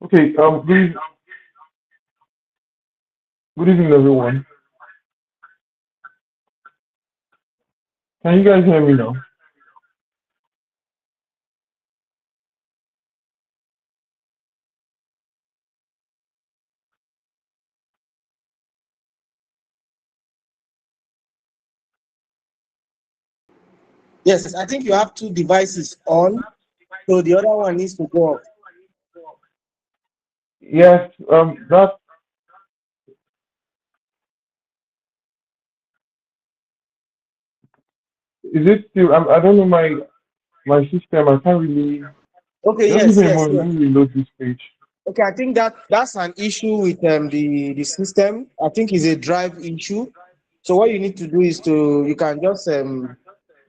Okay, good evening, everyone. Can you guys hear me now? Yes, I think you have two devices on, so the other one needs to go off. Yes, is it still, I don't know my system, I can't really, Okay, just give yes, me a yes, moment, yes. let me reload this page. Okay, I think that's an issue with the system. I think it's a drive issue. So what you need to do is to you can just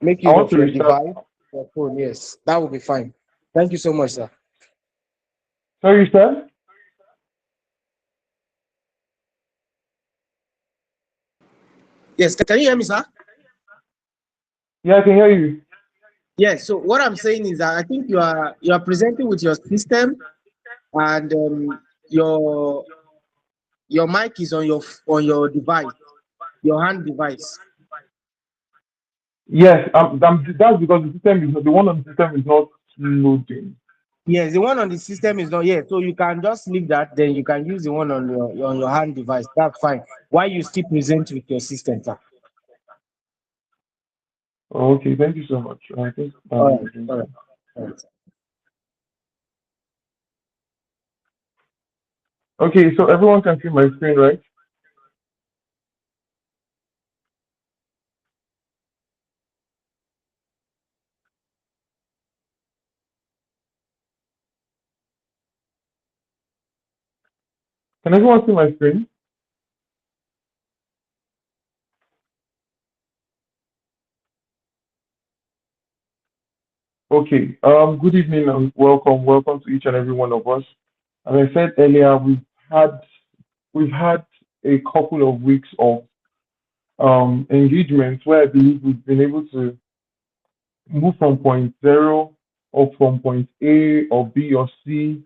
make I use want of to your restart. device, your phone. Yes, that will be fine. Thank you so much, sir. Sorry, you said? Yes, can you hear me, sir? Yeah, I can hear you. Yes. So what I'm saying is that I think you are presenting with your system and your mic is on your device, your hand device. Yes, that's because the system is not, the one on the system is not loading. Yes, the one on the system is not yet. So you can just leave that, then you can use the one on your hand device. That's fine. Why you still present with your system, sir? Oh, okay, thank you so much. I think All right, we're doing all right, fine. all right. Okay, so everyone can see my screen, right? Can everyone see my screen? Okay. Good evening and welcome to each and every one of us. As I said earlier, had we've had a couple of weeks of engagements where I believe we've been able to move from point zero or from point A or B or C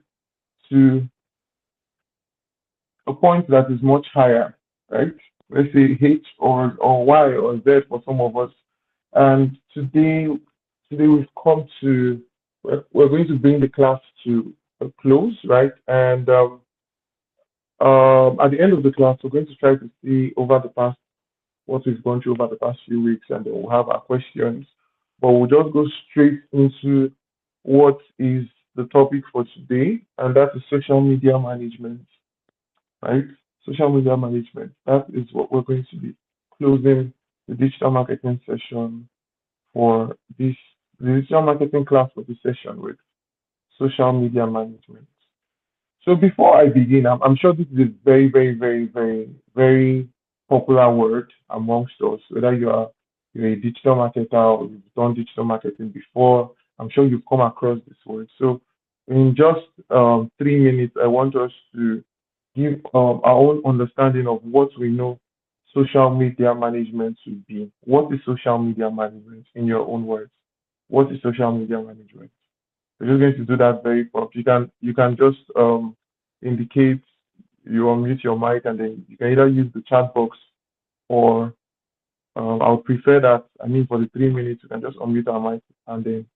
to a point that is much higher, right? Let's say H or Y or Z for some of us. And today we've come to we're going to bring the class to a close, right? And at the end of the class, we're going to try to see over the past what we've gone through over the past few weeks, and then we'll have our questions. But we'll just go straight into what is the topic for today, and that is social media management, right? Social media management. That is what we're going to be closing the digital marketing session for this, the digital marketing class for this session with social media management. So before I begin, I'm sure this is a very popular word amongst us, whether you're a digital marketer or you've done digital marketing before. I'm sure you've come across this word. So in just 3 minutes, I want us to give our own understanding of what we know social media management to be. What is social media management in your own words? What is social media management? We're just going to do that very prompt. You can just indicate you unmute your mic and then you can either use the chat box or I would prefer that. I mean, for the 3 minutes, you can just unmute our mic and then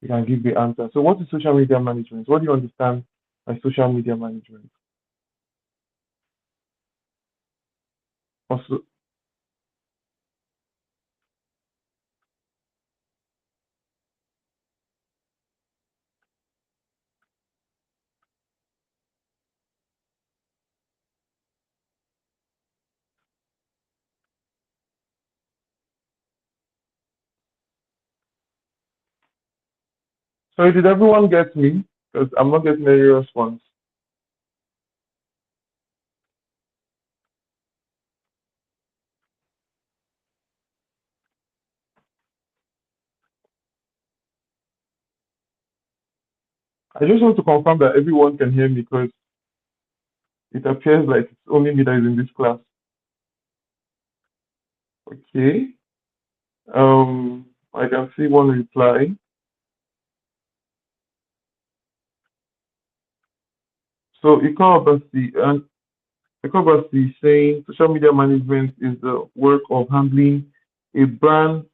you can give the answer. So, what is social media management? What do you understand by social media management? Also, sorry, did everyone get me? Because I'm not getting any response. I just want to confirm that everyone can hear me because it appears like it's only me that is in this class. Okay. I can see one reply. So Ikobasi is saying social media management is the work of handling a brand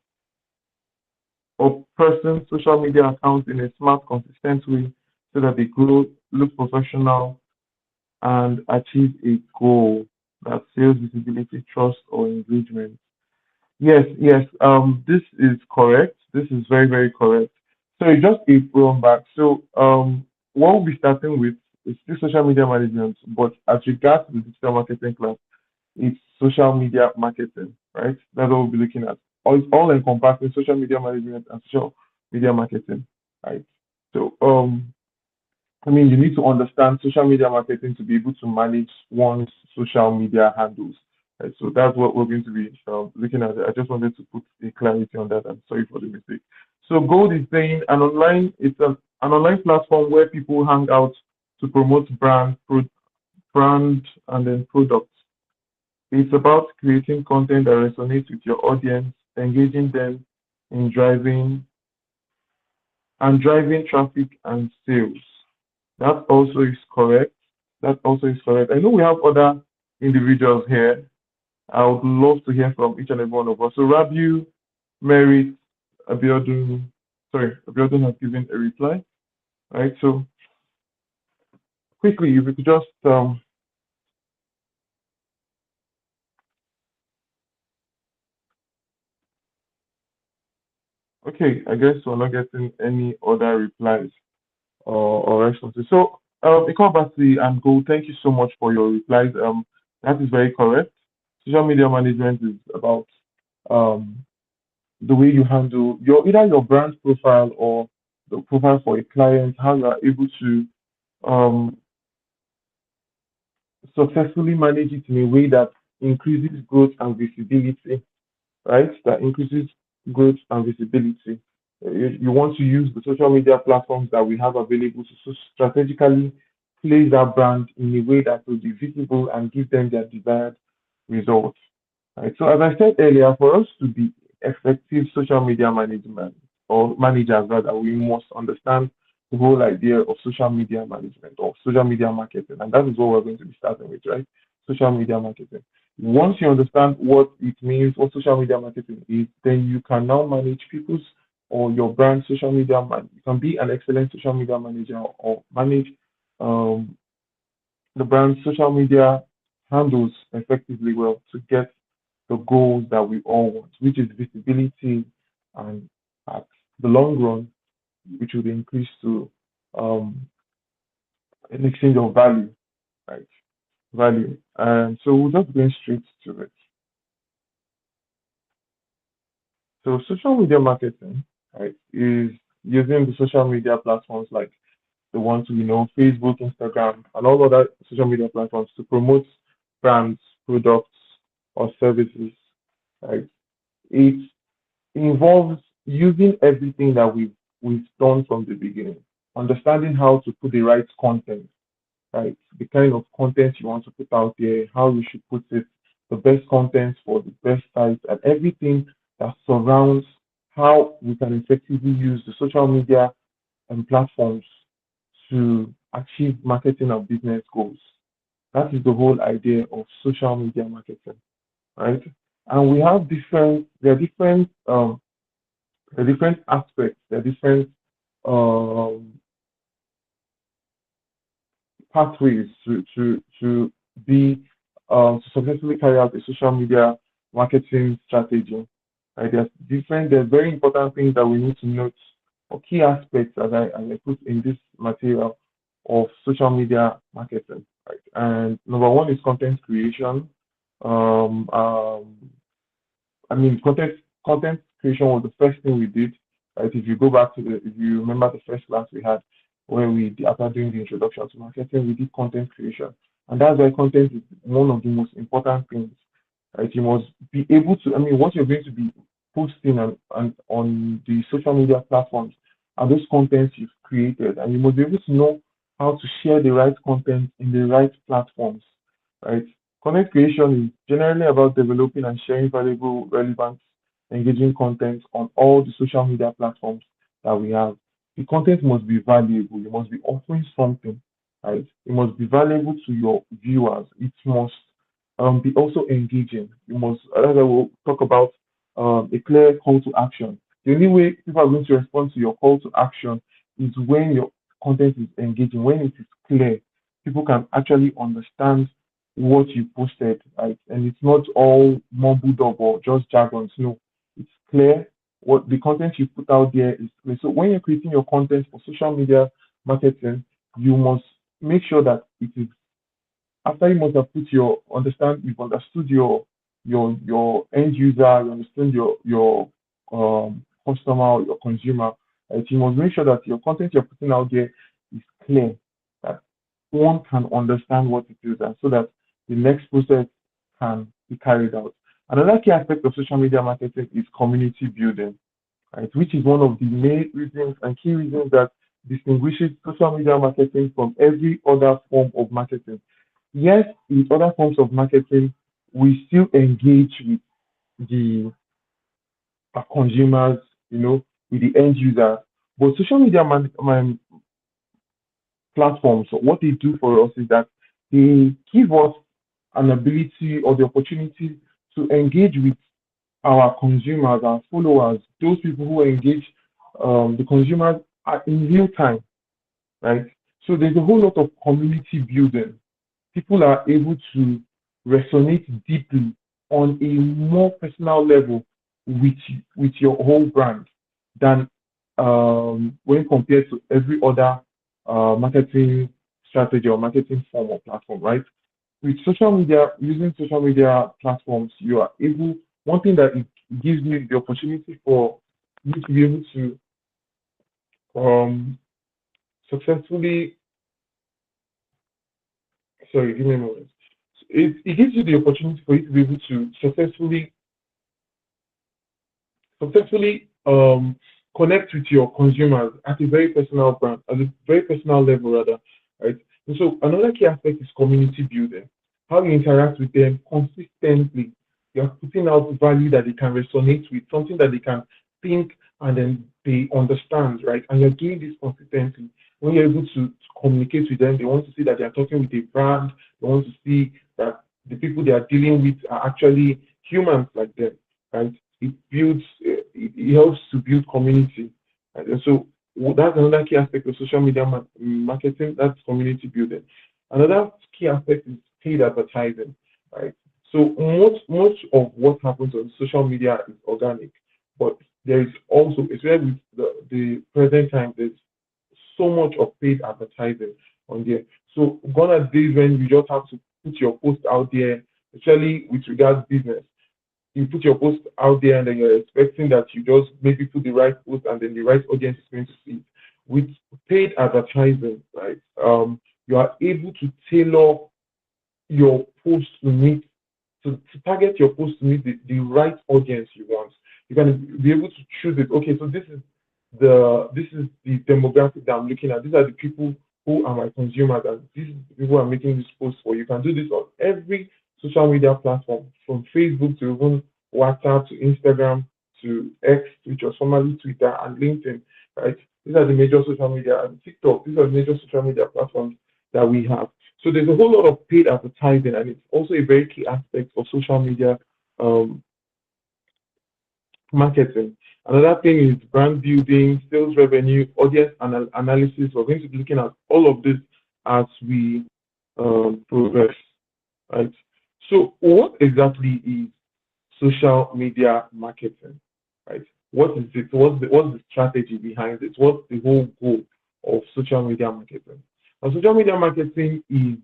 or person's social media account in a smart, consistent way so that they grow, look professional, and achieve a goal that sales visibility, trust, or engagement. Yes, yes. This is correct. This is very, very correct. So it's just a from back. So what we'll be starting with is still social media management, but as regards to the digital marketing class, it's social media marketing, right? That's what we'll be looking at. All encompassing social media management and social media marketing, right? So I mean, you need to understand social media marketing to be able to manage one's social media handles. Right? So that's what we're going to be looking at. I just wanted to put a clarity on that. I'm sorry for the mistake. So Gold is saying an online platform where people hang out to promote brand and then products. It's about creating content that resonates with your audience, engaging them in driving traffic and sales. That also is correct. That also is correct. I know we have other individuals here. I would love to hear from each and every one of us. So Rabiu, Merit, Abiodun, sorry, Abiodun has given a reply, right? So quickly, if we could just okay, I guess we're not getting any other replies or responses. So Ikobasi and Go, thank you so much for your replies. That is very correct. Social media management is about um the way you handle your brand profile or the profile for a client, how you are able to um, successfully manage it in a way that increases growth and visibility, right? That increases growth and visibility. You want to use the social media platforms that we have available to strategically place that brand in a way that will be visible and give them their desired results. Right. So as I said earlier, for us to be effective social media management or managers rather, we must understand the whole idea of social media management or social media marketing. And that is what we're going to be starting with, right? Social media marketing. Once you understand what it means, what social media marketing is, then you can now manage people's or your brand social media man. You can be an excellent social media manager or manage um, the brand's social media handles effectively well to get the goals that we all want, which is visibility and at the long run, which would increase to um, an exchange of value, right? Value. And so we're just going straight to it. So social media marketing, right, is using the social media platforms like the ones we know, Facebook, Instagram, and all other social media platforms to promote brands, products, or services, right? It involves using everything that we've done from the beginning, understanding how to put the right content, right? The kind of content you want to put out there, how you should put it, the best content for the best site, and everything that surrounds how we can effectively use the social media and platforms to achieve marketing and business goals. That is the whole idea of social media marketing, right? And we have there are different aspects, there are different um, pathways to be to successfully carry out a social media marketing strategy. Right? There's very important things that we need to note or key aspects as I put in this material of social media marketing. Right? And number one is content creation. Um, um, I mean, content creation was the first thing we did. Right? If you go back to if you remember the first class we had, where after doing the introduction to marketing, we did content creation, and that's why content is one of the most important things. Right? You must be able to. I mean, what you're going to be posting and on the social media platforms are those contents you've created, and you must be able to know how to share the right content in the right platforms. Right? Content creation is generally about developing and sharing valuable, relevant, engaging content on all the social media platforms that we have. The content must be valuable. You must be offering something. right? It must be valuable to your viewers. It must be also engaging. You must, as I will talk about, a clear call to action. The only way people are going to respond to your call to action is when your content is engaging, when it is clear. People can actually understand what you posted, right? And it's not all mumbled up or just jargons. No, it's clear. What the content you put out there is clear. So when you're creating your content for social media marketing, you must make sure that it is, after you must have put your understand, you've understood your end user, you understand your customer or your consumer, right? You must make sure that your content you're putting out there is clear, that one can understand what it is, and so that the next process can be carried out. Another key aspect of social media marketing is community building, right? Which is one of the main reasons and key reasons that distinguishes social media marketing from every other form of marketing. Yes, in other forms of marketing, we still engage with the consumers, with the end user. But social media platforms, what they do for us is that they give us an ability or the opportunity to engage with our consumers, our followers, those people who engage the consumers are in real time, right? So there's a whole lot of community building. People are able to resonate deeply on a more personal level with your whole brand than when compared to every other marketing strategy or marketing form or platform, right? With social media, using social media platforms, you are able, one thing that it gives you the opportunity for you to be able to um, successfully, sorry, give me a moment. It gives you the opportunity for you to be able to successfully connect with your consumers at a very personal brand, at a very personal level rather, right? And so another key aspect is community building. How you interact with them consistently. You're putting out value that they can resonate with, something that they can think and then they understand, right? And you're doing this consistently. When you're able to communicate with them, they want to see that they're talking with a brand, they want to see that the people they are dealing with are actually humans like them, right? It builds, it helps to build community. Right? And so that's another key aspect of social media marketing, that's community building. Another key aspect is paid advertising, right? So much of what happens on social media is organic, but there is also, especially with the present time, there's so much of paid advertising on there. So gone are days when you just have to put your post out there, especially with regards business. You put your post out there and then you're expecting that you just maybe put the right post and then the right audience is going to see it. With paid advertising, right? You are able to tailor your post to meet to target your post to meet the right audience you want. You're going to be able to choose it. Okay, so this is the demographic that I'm looking at. These are the people who are my consumers, and these are the people who are making this post for. You can do this on every social media platform, from Facebook to even WhatsApp to Instagram to X, which was formerly Twitter, and LinkedIn. Right? These are the major social media, and TikTok. These are the major social media platforms that we have. So there's a whole lot of paid advertising, and it's also a very key aspect of social media um, marketing. Another thing is brand building, sales revenue, audience analysis. We're going to be looking at all of this as we progress, right? So what exactly is social media marketing, right? What is it? What's the strategy behind it? What's the whole goal of social media marketing? Now, social media marketing is,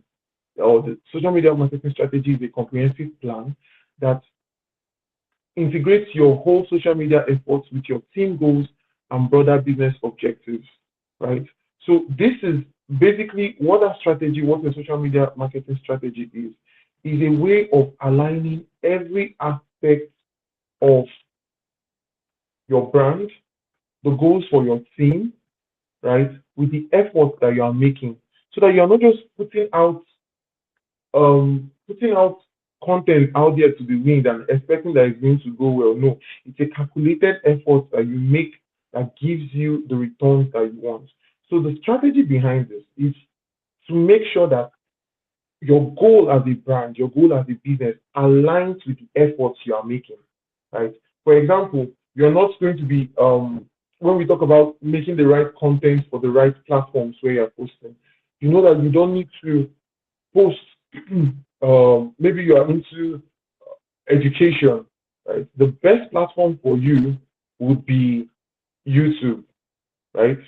or the social media marketing strategy is a comprehensive plan that integrates your whole social media efforts with your team goals and broader business objectives, right? So this is basically what a strategy, what a social media marketing strategy is a way of aligning every aspect of your brand, the goals for your team, right, with the efforts that you are making, so that you are not just putting out content out there to the wind and expecting that it's going to go well. No, it's a calculated effort that you make that gives you the returns that you want. So the strategy behind this is to make sure that your goal as a brand, your goal as a business aligns with the efforts you are making, right? For example, you're not going to be when we talk about making the right content for the right platforms where you're posting, you know that you don't need to post. Maybe you are into education, right? The best platform for you would be YouTube, right?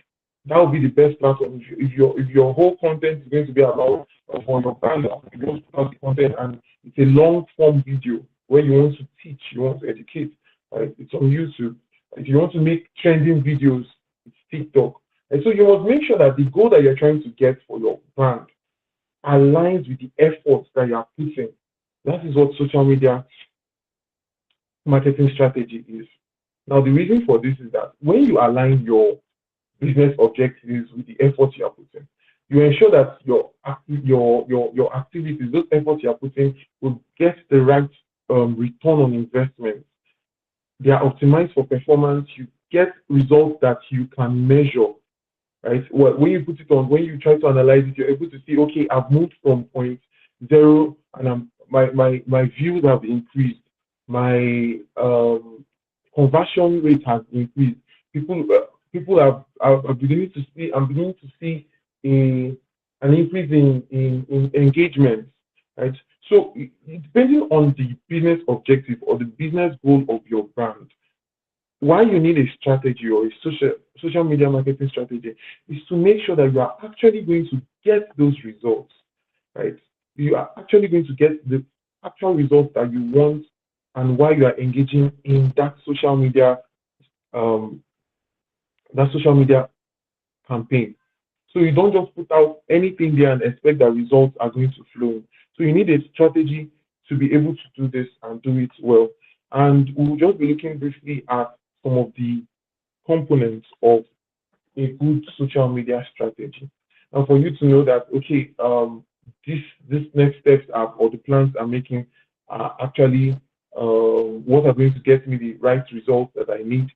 That would be the best platform. If your whole content is going to be about for your brand, if you want to put out the content and it's a long form video where you want to teach, you want to educate, right? It's on YouTube. If you want to make trending videos, it's TikTok. And so you must make sure that the goal that you're trying to get for your brand aligns with the efforts that you are putting. That is what social media marketing strategy is. Now, the reason for this is that when you align your business objectives with the efforts you are putting, you ensure that your activities, those efforts you are putting, will get the right return on investment. They are optimized for performance. You get results that you can measure, right? Well, when you put it on, when you try to analyze it, you're able to see, okay, I've moved from point zero, and my views have increased, my conversion rate has increased. People are beginning to see. I'm beginning to see an increase in engagement, right? So depending on the business objective or the business goal of your brand, why you need a strategy or a social media marketing strategy is to make sure that you are actually going to get those results, right? You are actually going to get the actual results that you want and why you are engaging in um, that social media campaign. So you don't just put out anything there and expect that results are going to flow. So you need a strategy to be able to do this and do it well. And we'll just be looking briefly at some of the components of a good social media strategy. And for you to know that, okay, this next steps are, or the plans I'm making are actually what are going to get me the right results that I need.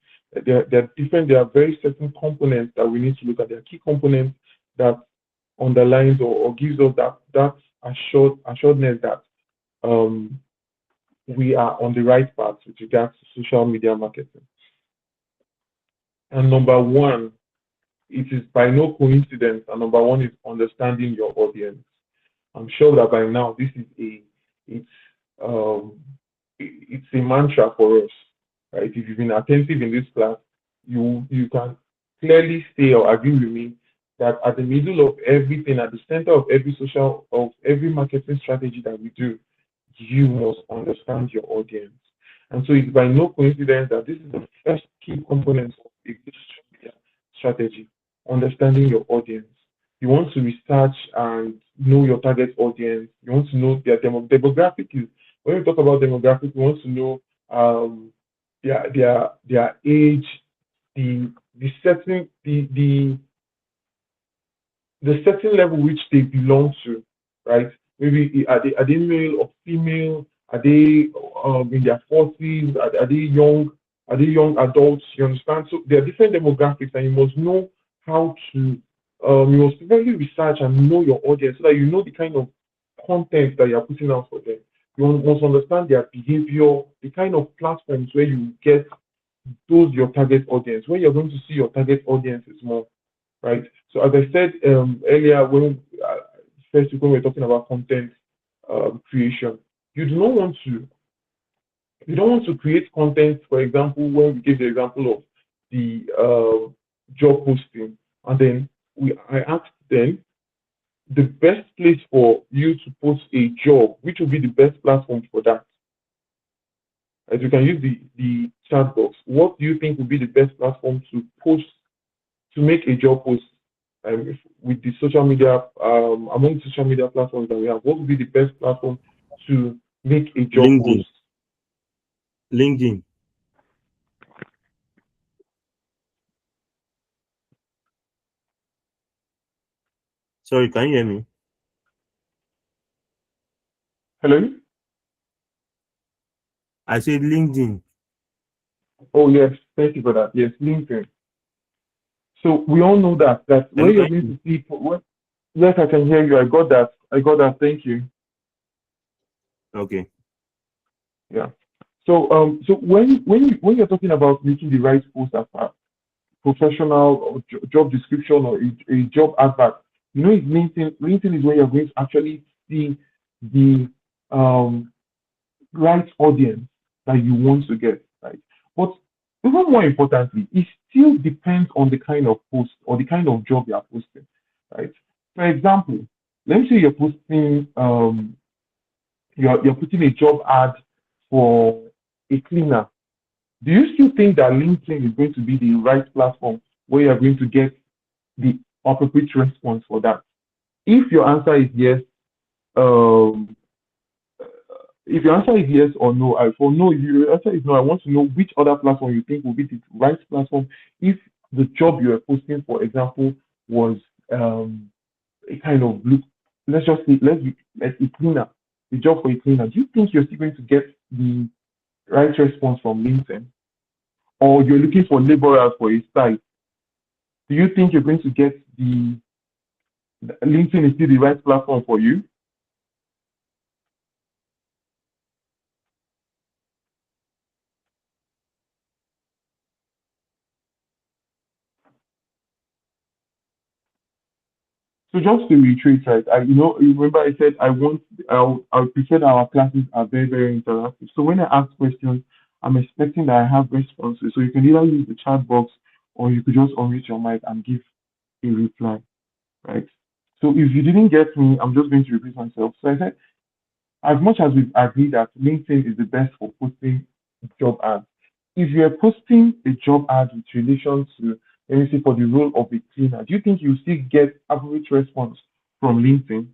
They're different. There are very certain components that we need to look at. There are key components that underlines or gives us that assuredness that um, we are on the right path with regards to social media marketing. And number one, it is by no coincidence, and number one is understanding your audience. I'm sure that by now this is it's um, it's a mantra for us, right? If you've been attentive in this class, you can clearly say or agree with me that at the middle of everything, at the center of every marketing strategy that we do, you must understand your audience. And so it's by no coincidence that this is the first key component of a good social media strategy, understanding your audience. You want to research and know your target audience. You want to know their demographic is when we talk about demographic, we want to know their age, the certain the certain level which they belong to, right? Maybe are they male or female? Are they in their 40s? Are they young? Are they young adults? You understand? So there are different demographics, and you must know how to you must really research and know your audience so that you know the kind of content that you're putting out for them. You must understand their behavior, the kind of platforms where you get those your target audience, where you're going to see your target audience is more, right? So as I said earlier, first when we were talking about content creation, you do not want to you don't want to create content. For example, when we give the example of the job posting, and then I asked them the best place for you to post a job, which would be the best platform for that. As you can use the chat box, what do you think would be the best platform to post to make a job post with the social media among the social media platforms that we have? What would be the best platform to make a job LinkedIn. post? LinkedIn. Sorry, can you hear me? Hello? I said LinkedIn. Oh yes, thank you for that. Yes, LinkedIn. So we all know that when Hello, you're can going to see Yes, I can hear you. I got that. I got that. Thank you. Okay. Yeah. So when you're talking about making the right post as a professional or job description or a job advert, you know, it's LinkedIn. LinkedIn is where you're going to actually see the um right audience that you want to get, right? But even more importantly, it still depends on the kind of post or the kind of job you are posting, right? For example, let me say you're posting you're putting a job ad for a cleaner. Do you still think that LinkedIn is going to be the right platform where you're going to get the appropriate response for that? If your answer is yes, um, if your answer is yes or no, for no, if your answer is no, I want to know which other platform you think will be the right platform if the job you are posting, for example, was a kind of look. Let's just say let's a cleaner, the job for a cleaner. Do you think you're still going to get the right response from LinkedIn, or you're looking for laborers for a site? Do you think you're going to get the LinkedIn is still the right platform for you? So just to reiterate, right, you remember I said I prefer that our classes are very, very interactive. So when I ask questions, I'm expecting that I have responses. So you can either use the chat box or you could just unmute your mic and give a reply, right? So if you didn't get me, I'm just going to repeat myself. So I said, as much as we've agreed that LinkedIn is the best for posting job ads, if you're posting a job ad with relation to, let me say, for the role of a cleaner, do you think you still get average response from LinkedIn?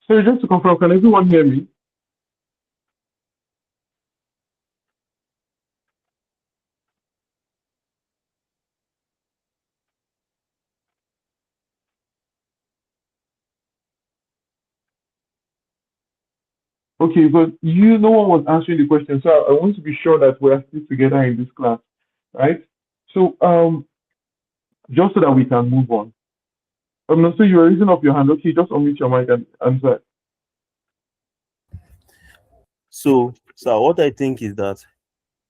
So just to confirm, can everyone hear me? Okay, but no one was answering the question, so I want to be sure that we're still together in this class, right? So just so that we can move on. No, so you're raising up your hand. Okay, just unmute your mic and answer. So what I think is that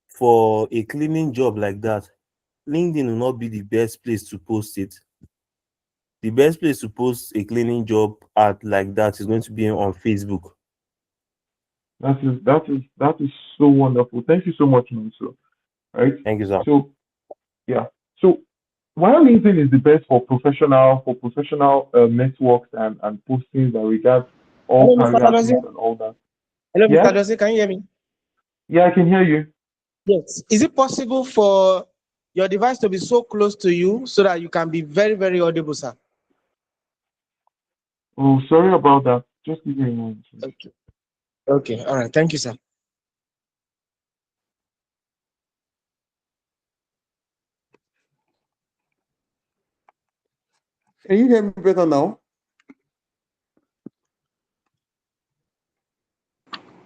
for a cleaning job like that, LinkedIn will not be the best place to post it. The best place to post a cleaning job ad like that is going to be on Facebook. That is so wonderful. Thank you so much, Manso. Right? Thank you, sir. So yeah. So while LinkedIn is the best for professional networks and postings that regard all Hello, Mr. career Adozi. fields and all that. Hello, Mr. Yeah, Adozi. Can you hear me? yeah, I can hear you. Yes. Is it possible for your device to be so close to you so that you can be very, very audible, sir? Oh, sorry about that. Just give me a moment. Okay. Okay. All right. Thank you, sir. Can you hear me better now?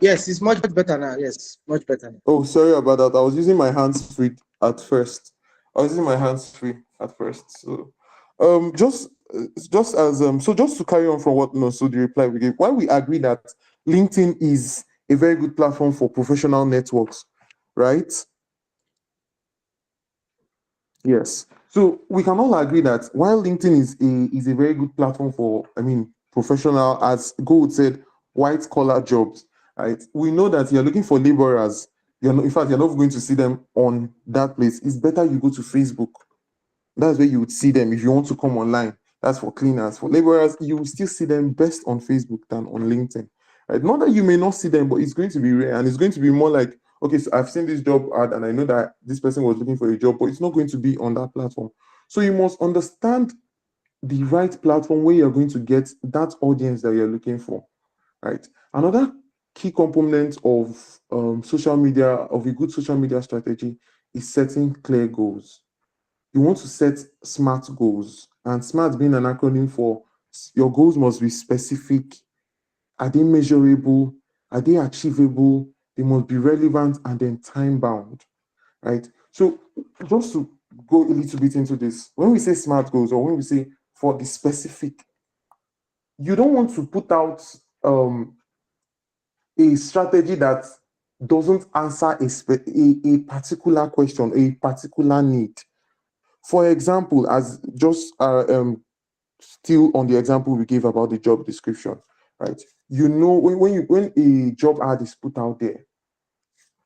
Yes, it's much better now. Yes, much better. Oh, sorry about that. I was using my hands free at first. I was using my hands free at first. So, just as so just to carry on from what no, so the reply we gave. Why we agree that LinkedIn is a very good platform for professional networks, right? Yes. So we can all agree that while LinkedIn is a very good platform for, I mean, professional, as Gold said, white collar jobs, right? We know that you're looking for laborers. You're not, in fact, you're not going to see them on that place. It's better you go to Facebook. That's where you would see them if you want to come online. That's for cleaners. For laborers, you will still see them best on Facebook than on LinkedIn. Right? Not that you may not see them, but it's going to be rare and it's going to be more like, okay, so I've seen this job ad and I know that this person was looking for a job, but it's not going to be on that platform. So you must understand the right platform where you're going to get that audience that you're looking for. Right. Another key component of social media, of a good social media strategy, is setting clear goals. You want to set SMART goals, and SMART being an acronym for Your goals must be specific. Are they measurable? Are they achievable? They must be relevant and then time bound, right? So just to go a little bit into this, when we say SMART goals or when we say for the specific, you don't want to put out a strategy that doesn't answer a particular question, a particular need. For example, as just still on the example we gave about the job description, right? You know, when a job ad is put out there,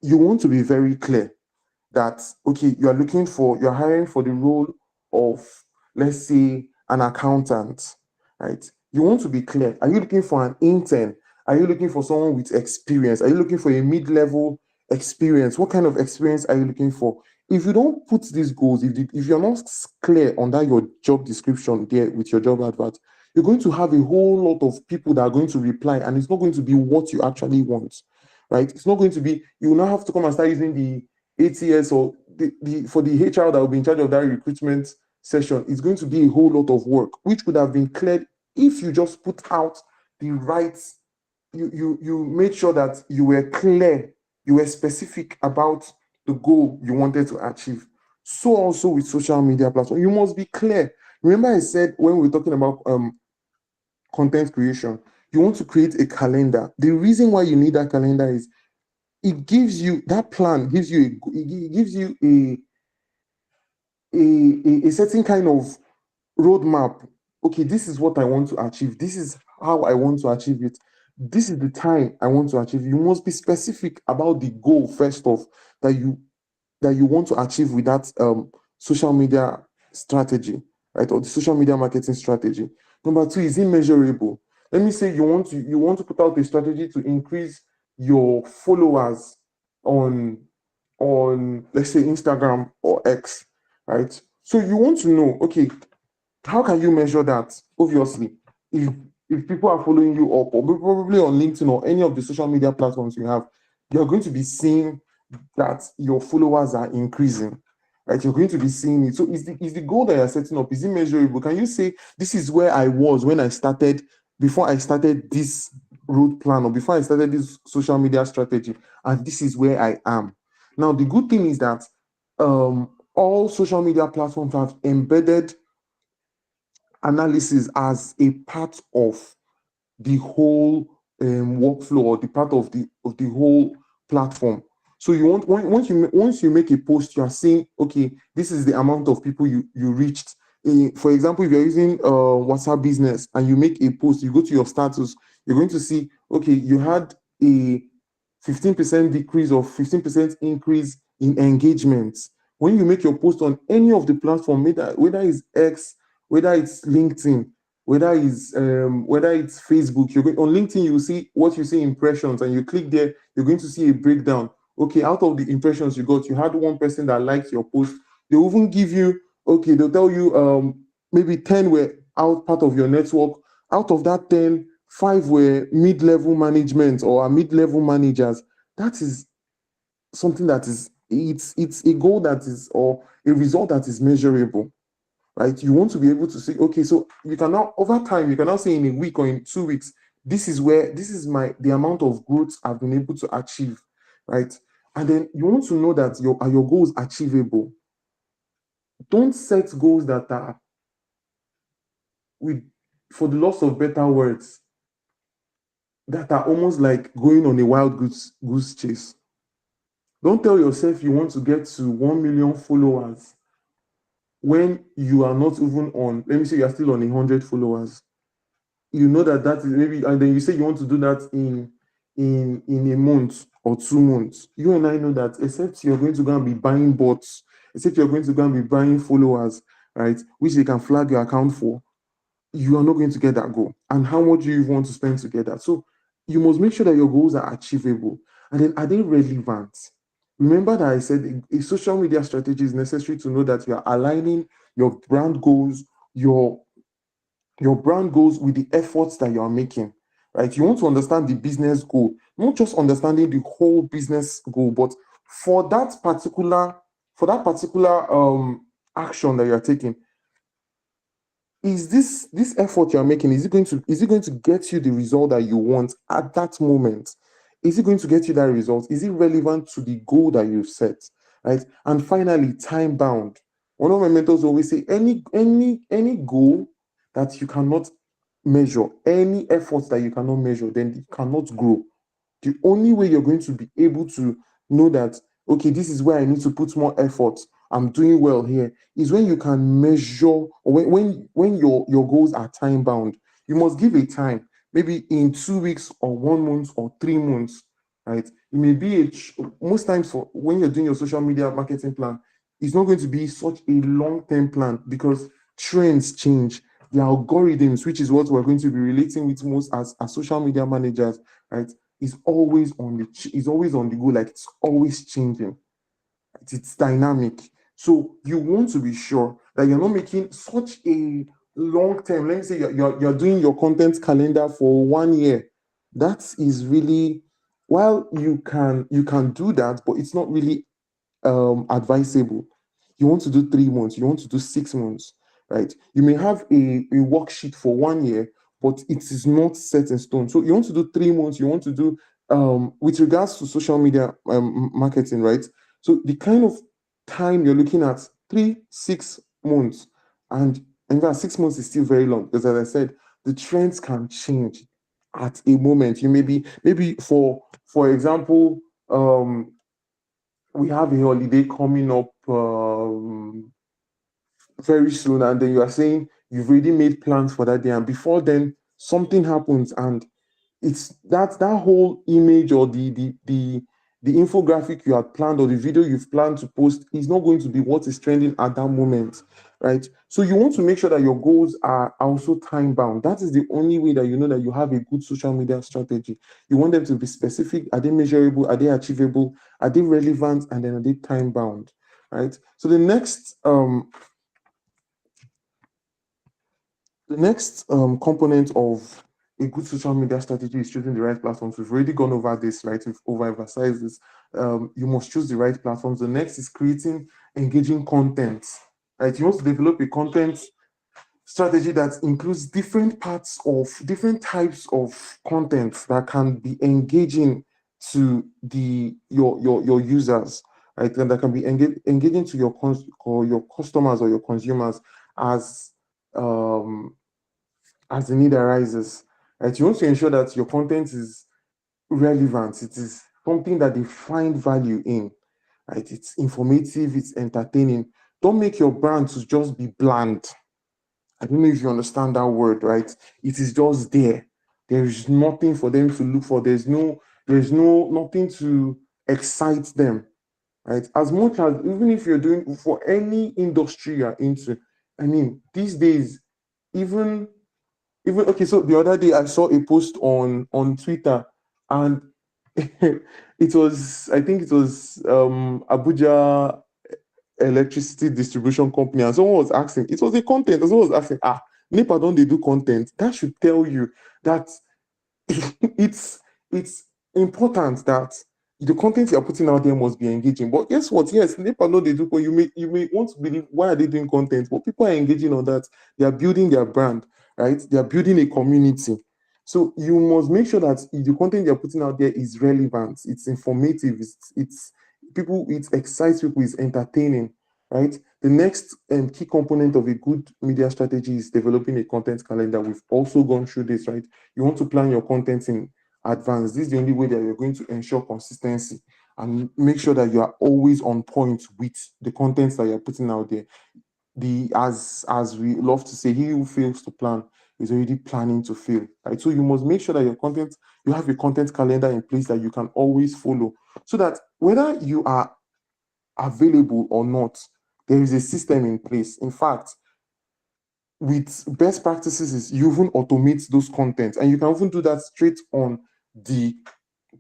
you want to be very clear that okay, you're hiring for the role of, let's say, an accountant, right? You want to be clear. Are you looking for an intern? Are you looking for someone with experience? Are you looking for a mid-level experience? What kind of experience are you looking for? If you don't put these goals, if you're not clear under your job description there with your job advert, you're going to have a whole lot of people that are going to reply, and it's not going to be what you actually want, right? It's not going to be, you will now have to come and start using the ATS or for the HR that will be in charge of that recruitment session. It's going to be a whole lot of work, which could have been cleared if you just put out the right, you made sure that you were clear, you were specific about the goal you wanted to achieve. So also with social media platform, you must be clear. Remember I said when we were talking about content creation, you want to create a calendar. The reason why you need that calendar is it gives you that plan, gives you a certain kind of roadmap. Okay, this is what I want to achieve. This is how I want to achieve it. This is the time I want to achieve. You must be specific about the goal first off that you want to achieve with that social media strategy, right? Or the social media marketing strategy. Number two, is it measurable? Let me say you want to put out a strategy to increase your followers on let's say Instagram or X, right? So you want to know, okay, how can you measure that? Obviously, if people are following you up, or probably on LinkedIn or any of the social media platforms you have, you're going to be seeing that your followers are increasing, right? You're going to be seeing it. So is the goal that you're setting up, is it measurable? Can you say this is where I was when I started, before I started this road plan or before I started this social media strategy, and this is where I am now? The good thing is that all social media platforms have embedded analysis as a part of the whole workflow, or the part of the whole platform. So you want, once you make a post, you are saying, okay, this is the amount of people you reached. For example, if you're using WhatsApp Business and you make a post, you go to your status, you're going to see, okay, you had a 15% decrease or 15% increase in engagements. When you make your post on any of the platform, whether it's X, whether it's LinkedIn, whether it's Facebook, on LinkedIn, you will see what you see impressions, and you click there, you're going to see a breakdown. Okay, out of the impressions you got, you had one person that liked your post. They'll even give you, okay, they'll tell you maybe 10 were out part of your network. Out of that 10, 5 were mid-level management or mid-level managers. That is something that is, it's a goal that is, or a result that is measurable, right? You want to be able to say, okay, so you can now, over time, you can now say in a week or in 2 weeks, this is the amount of growth I've been able to achieve, right? And then you want to know that your goals achievable. Don't set goals that are, for the loss of better words, that are almost like going on a wild goose chase. Don't tell yourself you want to get to 1 million followers when you are not even on, let me say you're still on 100 followers. You know that is maybe, and then you say you want to do that in a month or 2 months. You and I know that except you're going to go and be buying bots, except you're going to go and be buying followers, right, which they can flag your account for, you are not going to get that goal. And how much do you want to spend to get that? So you must make sure that your goals are achievable. And then, are they relevant? Remember that I said a social media strategy is necessary to know that you are aligning your brand goals, your brand goals with the efforts that you are making, right? You want to understand the business goal, not just understanding the whole business goal, but for that particular, action that you're taking, is this effort you're making, is it going to get you the result that you want at that moment? Is it going to get you that result? Is it relevant to the goal that you've set? Right. And finally, time bound. One of my mentors always say any goal that you cannot measure, any effort that you cannot measure, then it cannot grow. The only way you're going to be able to know that, okay, this is where I need to put more effort, I'm doing well here, is when you can measure, or when your goals are time bound. You must give a time, maybe in 2 weeks or 1 month or 3 months, right? It may be most times for when you're doing your social media marketing plan, it's not going to be such a long-term plan because trends change. The algorithms, which is what we're going to be relating with most as social media managers, right? Is always on the go, like it's always changing. It's dynamic. So you want to be sure that you're not making such a long term. Let me say you're doing your content calendar for 1 year. That is really, while you can do that, but it's not really advisable. You want to do 3 months, you want to do 6 months, right? You may have a worksheet for 1 year, but it is not set in stone. So you want to do 3 months, you want to do with regards to social media marketing, right? So the kind of time you're looking at, 3-6 months, and in fact 6 months is still very long because, as I said, the trends can change at a moment. You maybe for example, we have a holiday coming up very soon, and then you are saying you've already made plans for that day, and before then something happens, and it's that whole image or the infographic you had planned or the video you've planned to post is not going to be what is trending at that moment, right? So you want to make sure that your goals are also time bound. That is the only way that you know that you have a good social media strategy. You want them to be specific. Are they measurable? Are they achievable? Are they relevant? And then are they time bound, right? So the next component of a good social media strategy is choosing the right platforms. We've already gone over this, right? We've overemphasized this. You must choose the right platforms. The next is creating engaging content, right? You want to develop a content strategy that includes different types of content that can be engaging to your users, right? And that can be engaging to your customers or your consumers as the need arises, right? You want to ensure that your content is relevant. It is something that they find value in, right? It's informative, it's entertaining. Don't make your brand to just be bland. I don't know if you understand that word, right? It is just there. There is nothing for them to look for. There's nothing to excite them, right? As much as, even if you're doing for any industry you're into, I mean, these days, even okay, so the other day I saw a post on Twitter, and I think it was Abuja Electricity Distribution Company, and someone was asking, it was a content, and someone was asking, NEPA, don't they do content? That should tell you that it's important that the content you're putting out there must be engaging. But guess what? Yes, NEPA know they do, but you may want to believe, why are they doing content? But people are engaging on that. They are building their brand, right? They are building a community. So you must make sure that the content you're putting out there is relevant, it's informative, it excites people, it's entertaining, right? The next key component of a good media strategy is developing a content calendar. We've also gone through this, right? You want to plan your content in advance. This is the only way that you're going to ensure consistency and make sure that you are always on point with the contents that you're putting out there. As we love to say, he who fails to plan is already planning to fail, right? So you must make sure that you have a content calendar in place that you can always follow, so that whether you are available or not, there is a system in place. In fact, with best practices is you even automate those contents, and you can even do that straight on the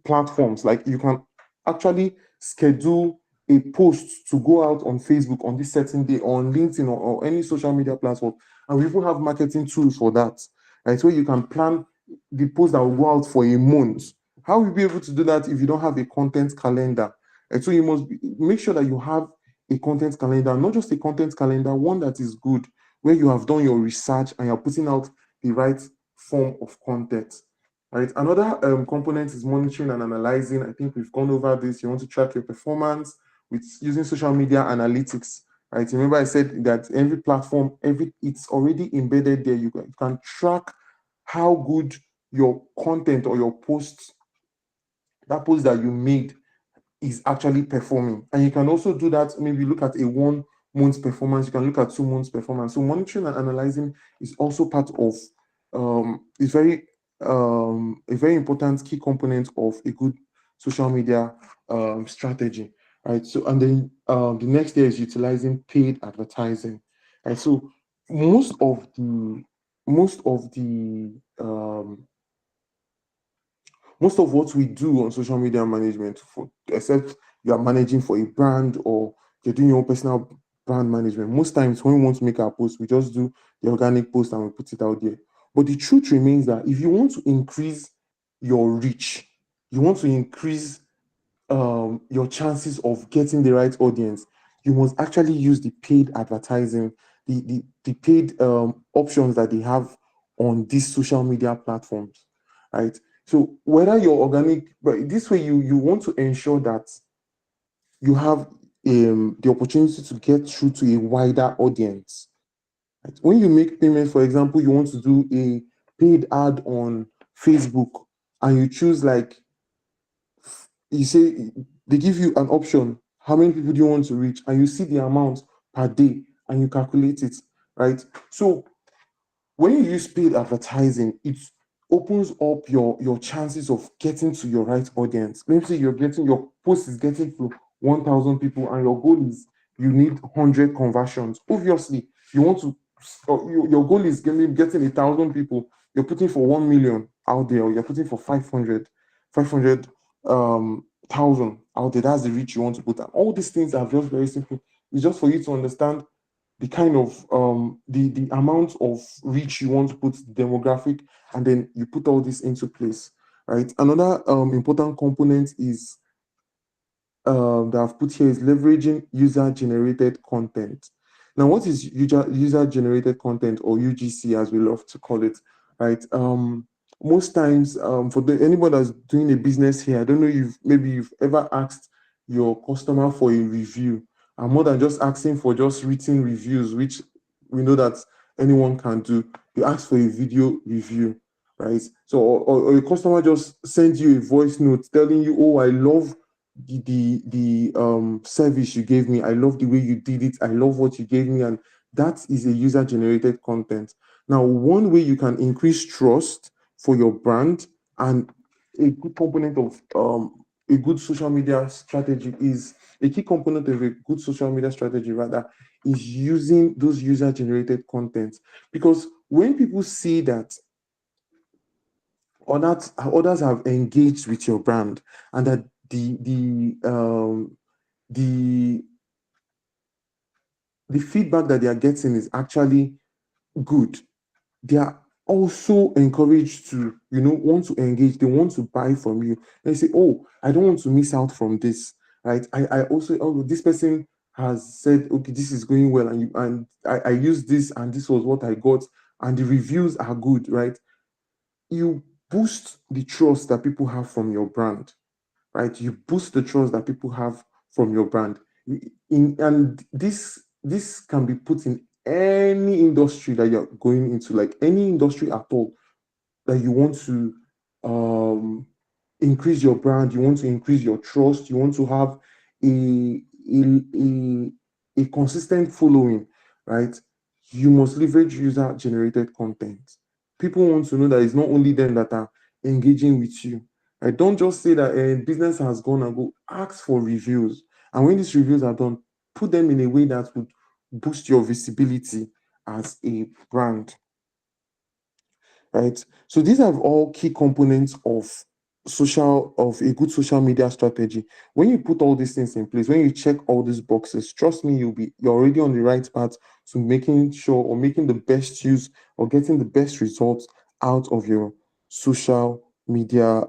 platforms. Like, you can actually schedule a post to go out on Facebook on this certain day, on LinkedIn or any social media platform, and we even have marketing tools for that, right? Where you can plan the post that will go out for a month. How will you be able to do that if you don't have a content calendar? And so you must make sure that you have a content calendar, not just a content calendar, one that is good, where you have done your research and you're putting out the right form of content. Right. Another component is monitoring and analyzing. I think we've gone over this. You want to track your performance with using social media analytics. Right. Remember, I said that every platform, it's already embedded there. You can track how good your content or your posts, that post that you made, is actually performing. And you can also do that. Maybe look at a 1 month performance. You can look at 2 months performance. So monitoring and analyzing is also part of is very a very important key component of a good social media strategy, right? So, and then the next day is utilizing paid advertising, and so most of the most of the most of what we do on social media management, except you are managing for a brand or you're doing your own personal brand management, most times when we want to make our post, we just do the organic post and we put it out there. But the truth remains that if you want to increase your reach, you want to increase your chances of getting the right audience, you must actually use the paid advertising, the paid options that they have on these social media platforms, right? So whether you're organic, but this way you want to ensure that you have the opportunity to get through to a wider audience. Right? When you make payments, for example, you want to do a paid ad on Facebook, and you choose, like, you say they give you an option, how many people do you want to reach, and you see the amount per day and you calculate it, right? So when you use paid advertising, it opens up your chances of getting to your right audience. Let me say your post is getting to 1,000 people, and your goal is you need 100 conversions. Obviously, you want to, your goal is getting 1,000 people. You're putting for 1 million out there, or you're putting for 500,000 out there. That's the reach you want to put. And all these things are just very simple. It's just for you to understand the kind of the amount of reach you want to put, the demographic, and then you put all this into place, right? Another important component is that I've put here is leveraging user-generated content. Now, what is user-generated content, or UGC as we love to call it, right? Most times, for anybody that's doing a business here, I don't know if maybe you've ever asked your customer for a review, and more than just asking for just written reviews, which we know that anyone can do. You ask for a video review, right? So, or a customer just sends you a voice note telling you, "Oh, I love the service you gave me. I love the way you did it. I love what you gave me," and that is a user-generated content. Now, one way you can increase trust for your brand, and a good component of a good social media strategy is a key component of a good social media strategy, rather, is using those user-generated content. Because when people see that others have engaged with your brand, and that the the feedback that they are getting is actually good, they are also encouraged to, want to engage. They want to buy from you. They say, "Oh, I don't want to miss out from this." Right? I also, "Oh, this person has said, okay, this is going well, and I used this, and this was what I got, and the reviews are good." Right? You boost the trust that people have from your brand. Right? You boost the trust that people have from your brand. And this can be put in any industry that you're going into, like any industry at all, that you want to increase your brand, you want to increase your trust, you want to have a consistent following, right? You must leverage user-generated content. People want to know that it's not only them that are engaging with you. I don't just say that a business has gone and go. Ask for reviews, and when these reviews are done, put them in a way that would boost your visibility as a brand, right? So these are all key components of a good social media strategy. When you put all these things in place, when you check all these boxes, trust me, you're already on the right path to making sure, or making the best use, or getting the best results out of your social media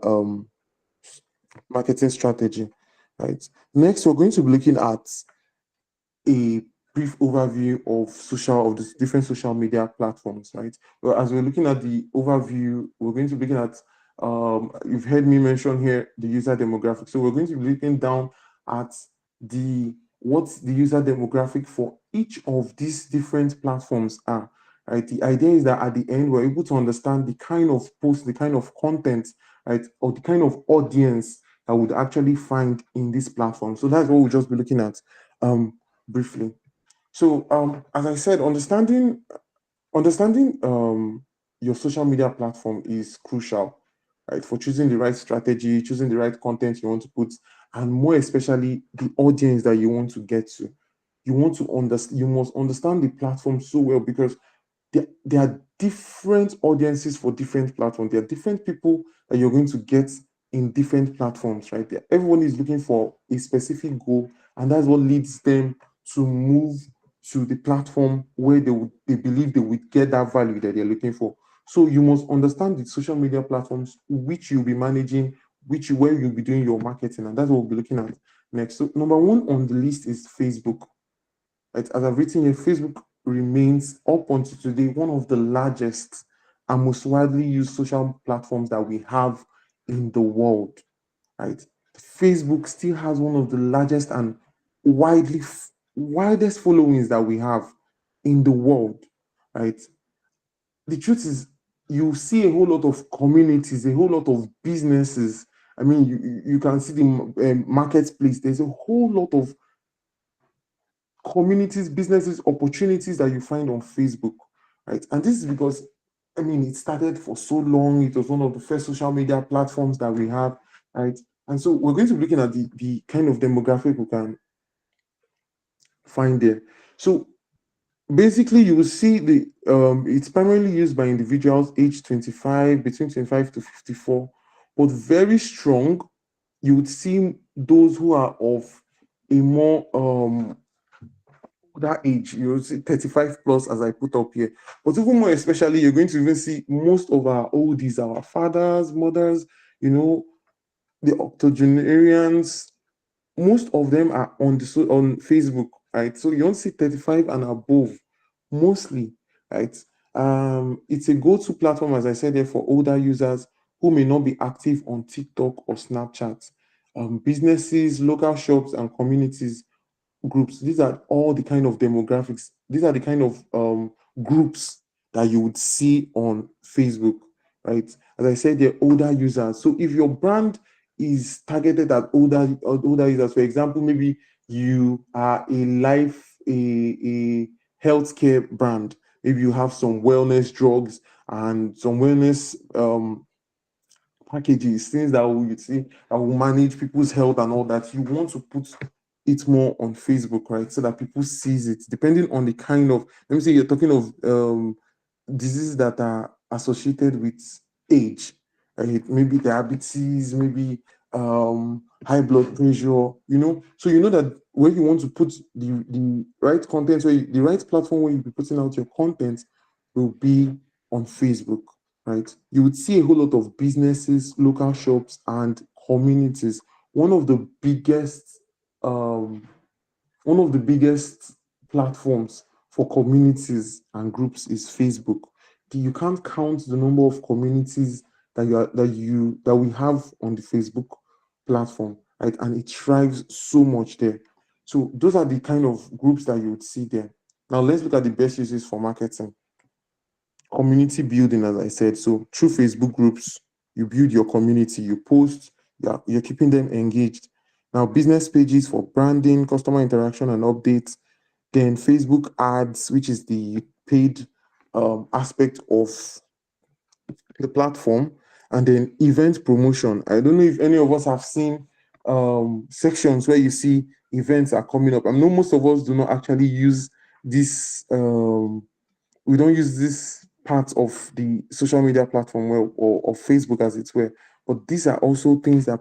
marketing strategy, right? Next, we're going to be looking at a brief overview of the different social media platforms, right? Well, as we're looking at the overview, we're going to be looking at you've heard me mention here the user demographic. So we're going to be looking down at what's the user demographic for each of these different platforms are. Right. The idea is that at the end we're able to understand the kind of post, the kind of content, right, or the kind of audience that would actually find in this platform. So that's what we'll just be looking at briefly. So as I said, understanding your social media platform is crucial, right, for choosing the right strategy, choosing the right content you want to put, and more especially the audience that you want to get to. You must understand the platform so well, because there are different audiences for different platforms. There are different people that you're going to get in different platforms, right? Everyone is looking for a specific goal, and that's what leads them to move to the platform where they believe they would get that value that they're looking for. So you must understand the social media platforms which you'll be managing, where you'll be doing your marketing, and that's what we'll be looking at next. So number one on the list is Facebook. Right? As I've written here, Facebook remains up until today one of the largest and most widely used social platforms that we have in the world. Right? Facebook still has one of the largest and widest followings that we have in the world. Right? The truth is, you see a whole lot of communities, a whole lot of businesses. I mean, you can see the marketplace. There's a whole lot of communities, businesses, opportunities that you find on Facebook, right? And this is because, I mean, it started for so long. It was one of the first social media platforms that we have, right? And so we're going to be looking at the kind of demographic we can find there. So basically, you will see it's primarily used by individuals aged 25, between 25 to 54, but very strong. You would see those who are of a more that age, you see 35 plus, as I put up here. But even more especially, you're going to even see most of our oldies, our fathers, mothers, the octogenarians. Most of them are on Facebook, right? So you don't see 35 and above, mostly, right? It's a go-to platform, as I said there, for older users who may not be active on TikTok or Snapchat. Businesses, local shops, and communities groups. These are all the kind of demographics. These are the kind of groups that you would see on Facebook, right? As I said, they're older users. So if your brand is targeted at older users, for example, maybe you are a healthcare brand. Maybe you have some wellness drugs and some wellness packages, things that you see that will manage people's health and all that. You want to put it more on Facebook, right? So that people sees it, depending on the kind of, let me say you're talking of diseases that are associated with age, right? Maybe diabetes, maybe high blood pressure, so you know that where you want to put the right content, the right platform where you'll be putting out your content will be on Facebook, right? You would see a whole lot of businesses, local shops, and communities. One of the biggest platforms for communities and groups is Facebook. You can't count the number of communities that we have on the Facebook platform, right? And it thrives so much there. So those are the kind of groups that you would see there. Now let's look at the best uses for marketing. Community building, as I said. So through Facebook groups, you build your community, you post, you're keeping them engaged. Now, business pages for branding, customer interaction, and updates. Then Facebook ads, which is the paid aspect of the platform. And then event promotion. I don't know if any of us have seen sections where you see events are coming up. I know most of us do not actually use this. We don't use this part of the social media platform or Facebook, as it were. But these are also things that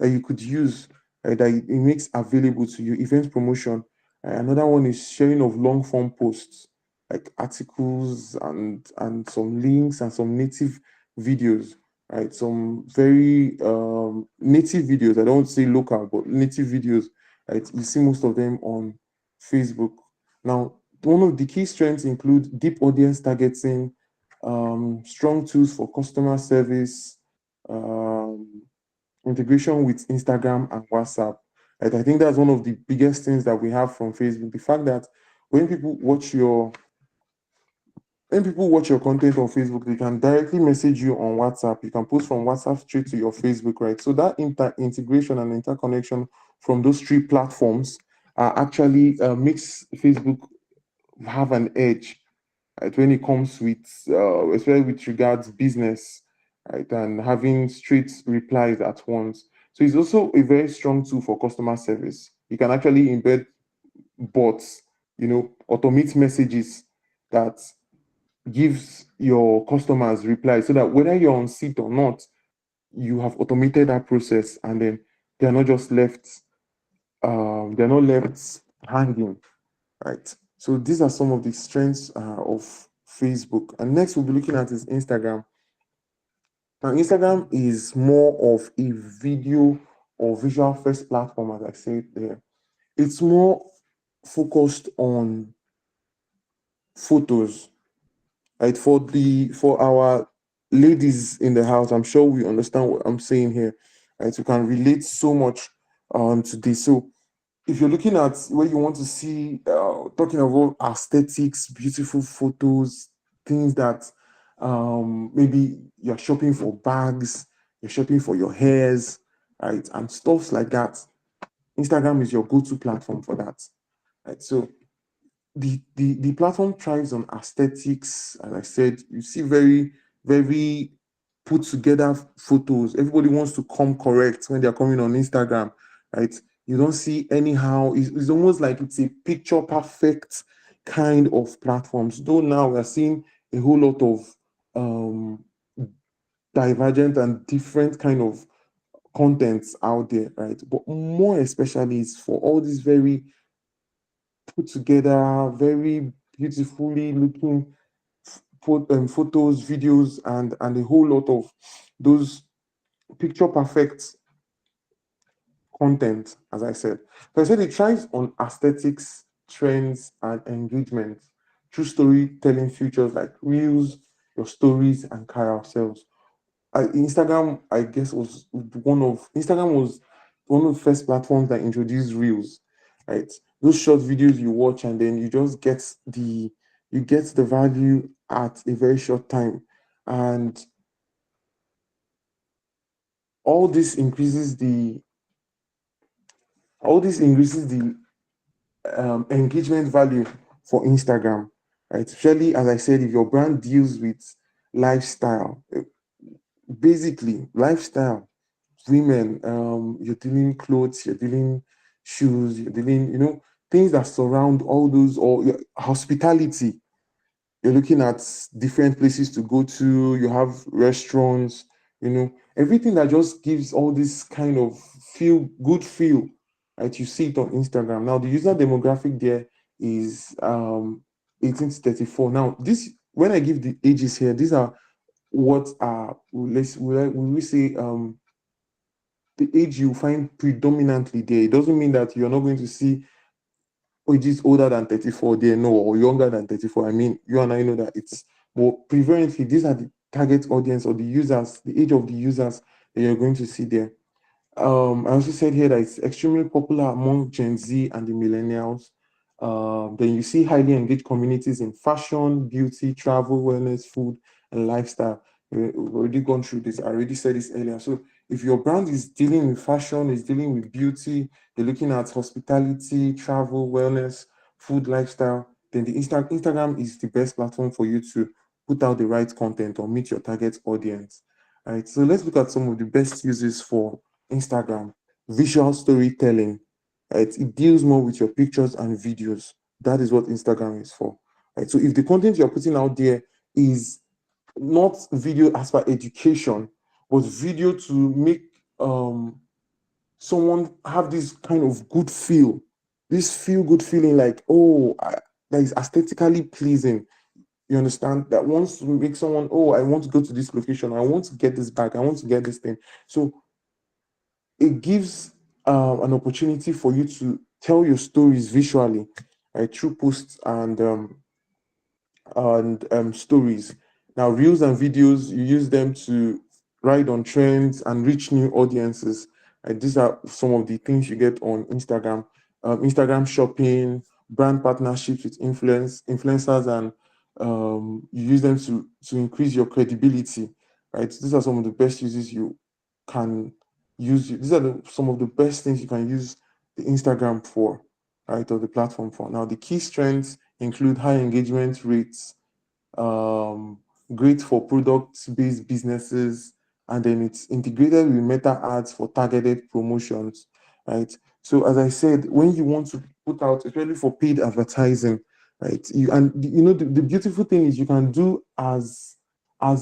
you could use, that it makes available to you. Event promotion. Another one is sharing of long form posts, like articles and some links and some native videos, right? Some very native videos. I don't say local, but native videos, right? You see most of them on Facebook. Now, one of the key strengths include deep audience targeting, strong tools for customer service, um, integration with Instagram and WhatsApp. Right? I think that's one of the biggest things that we have from Facebook. The fact that when people watch your content on Facebook, they can directly message you on WhatsApp. You can post from WhatsApp straight to your Facebook, right? So that integration and interconnection from those three platforms actually makes Facebook have an edge, right, when it comes with, especially with regards business, right, and having straight replies at once. So it's also a very strong tool for customer service. You can actually embed bots, automate messages that gives your customers replies so that whether you're on seat or not, you have automated that process, and then they're not just left, they're not left hanging, right? So these are some of the strengths of Facebook. And next we'll be looking at is Instagram. Now, Instagram is more of a video or visual first platform, as I said there. It's more focused on photos, right? For our ladies in the house, I'm sure we understand what I'm saying here, right? You can relate so much to this. So if you're looking at where you want to see, talking about aesthetics, beautiful photos, things that maybe you're shopping for bags, you're shopping for your hairs, right, and stuff like that, Instagram is your go-to platform for that, right? So the platform thrives on aesthetics. As I said, you see very, very put together photos. Everybody wants to come correct when they're coming on Instagram, right? You don't see anyhow. It's almost like it's a picture perfect kind of platforms. Though now we're seeing a whole lot of um, divergent and different kind of contents out there, right? But more especially is for all these very put together, very beautifully looking photos, videos, and a whole lot of those picture perfect content, as I said. So I said it thrives on aesthetics, trends, and engagement through storytelling features like reels, your stories, and carousels. Instagram, I guess, was one of the first platforms that introduced reels, right? Those short videos you watch and then you just get the value at a very short time, and all this increases the engagement value for Instagram, right? Especially as I said, if your brand deals with lifestyle, basically lifestyle, women, you're dealing clothes, you're dealing shoes, you're dealing, things that surround all those, or your hospitality. You're looking at different places to go to, you have restaurants, everything that just gives all this kind of good feel, right? You see it on Instagram. Now, the user demographic there is 18 to 34. Now, this, when I give the ages here, these are what are, we say, the age you find predominantly there. It doesn't mean that you're not going to see ages older than 34 there, no, or younger than 34. I mean, you and I know that it's, but prevalently, these are the target audience or the users, the age of the users that you're going to see there. I also said here that it's extremely popular among Gen Z and the millennials. Then you see highly engaged communities in fashion, beauty, travel, wellness, food, and lifestyle. We've already gone through this. I already said this earlier. So if your brand is dealing with fashion, is dealing with beauty, you're looking at hospitality, travel, wellness, food, lifestyle, then the Instagram is the best platform for you to put out the right content or meet your target audience. All right. So let's look at some of the best uses for Instagram. Visual storytelling, right? It deals more with your pictures and videos. That is what Instagram is for, right? So if the content you're putting out there is not video as per education, but video to make someone have this kind of good feel, this feel good feeling, like, that is aesthetically pleasing. You understand? That wants to make someone, I want to go to this location, I want to get this bag, I want to get this thing. So it gives an opportunity for you to tell your stories visually, right, through posts and stories. Now, reels and videos, you use them to ride on trends and reach new audiences. And these are some of the things you get on Instagram. Instagram shopping, brand partnerships with influencers, and you use them to increase your credibility. Right, these are some of the best uses you can use. These are some of the best things you can use the Instagram for, right, or the platform for. Now, the key strengths include high engagement rates, um, great for product-based businesses, and then it's integrated with Meta ads for targeted promotions, right? So as I said, when you want to put out, especially for paid advertising, right? The beautiful thing is you can do as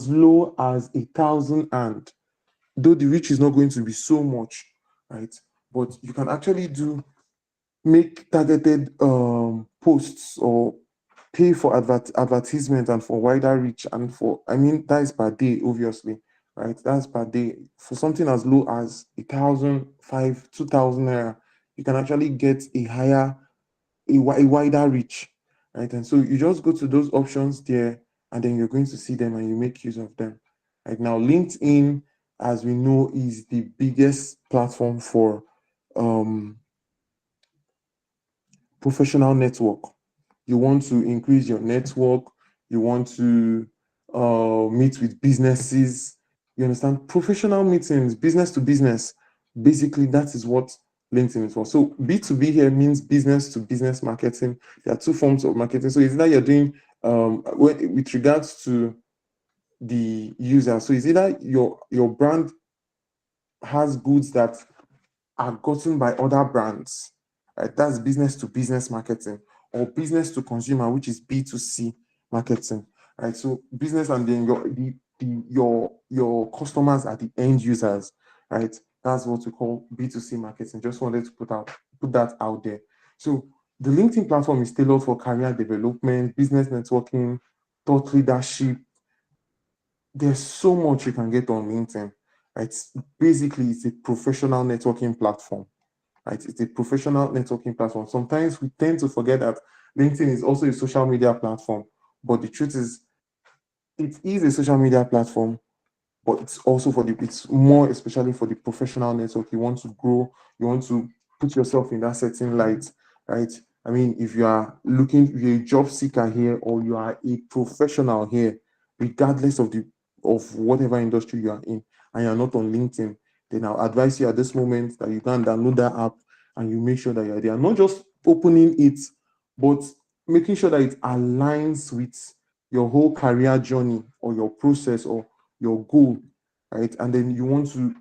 low as 1,000, and though the reach is not going to be so much, right? But you can actually make targeted posts or pay for advertisement and for wider reach, and for, I mean, that is per day, obviously, right? That's per day. For something as low as 1,000, 2,000 naira, you can actually get a wider reach, right? And so you just go to those options there, and then you're going to see them and you make use of them. Right now, LinkedIn, as we know, is the biggest platform for professional network. You want to increase your network, you want to meet with businesses, you understand? Professional meetings, business to business. Basically, that is what LinkedIn is for. So B2B here means business to business marketing. There are two forms of marketing. So it's either you're doing with regards to the user. So it's either your brand has goods that are gotten by other brands, right? That's business to business marketing, or business to consumer, which is B2C marketing, right? So business, and then your customers are the end users, right? That's what we call B2C marketing. Just wanted to put that out there. So the LinkedIn platform is tailored for career development, business networking, thought leadership. There's so much you can get on LinkedIn, right? Basically, it's a professional networking platform, right? It's a professional networking platform. Sometimes we tend to forget that LinkedIn is also a social media platform, but the truth is, it is a social media platform, but it's more especially for the professional network. You want to grow, you want to put yourself in that certain light, right? I mean, if you're a job seeker here, or you are a professional here, regardless of whatever industry you are in, and you're not on LinkedIn, then I'll advise you at this moment that you can download that app, and you make sure that you're there. Not just opening it, but making sure that it aligns with your whole career journey, or your process, or your goal, right? And then you want to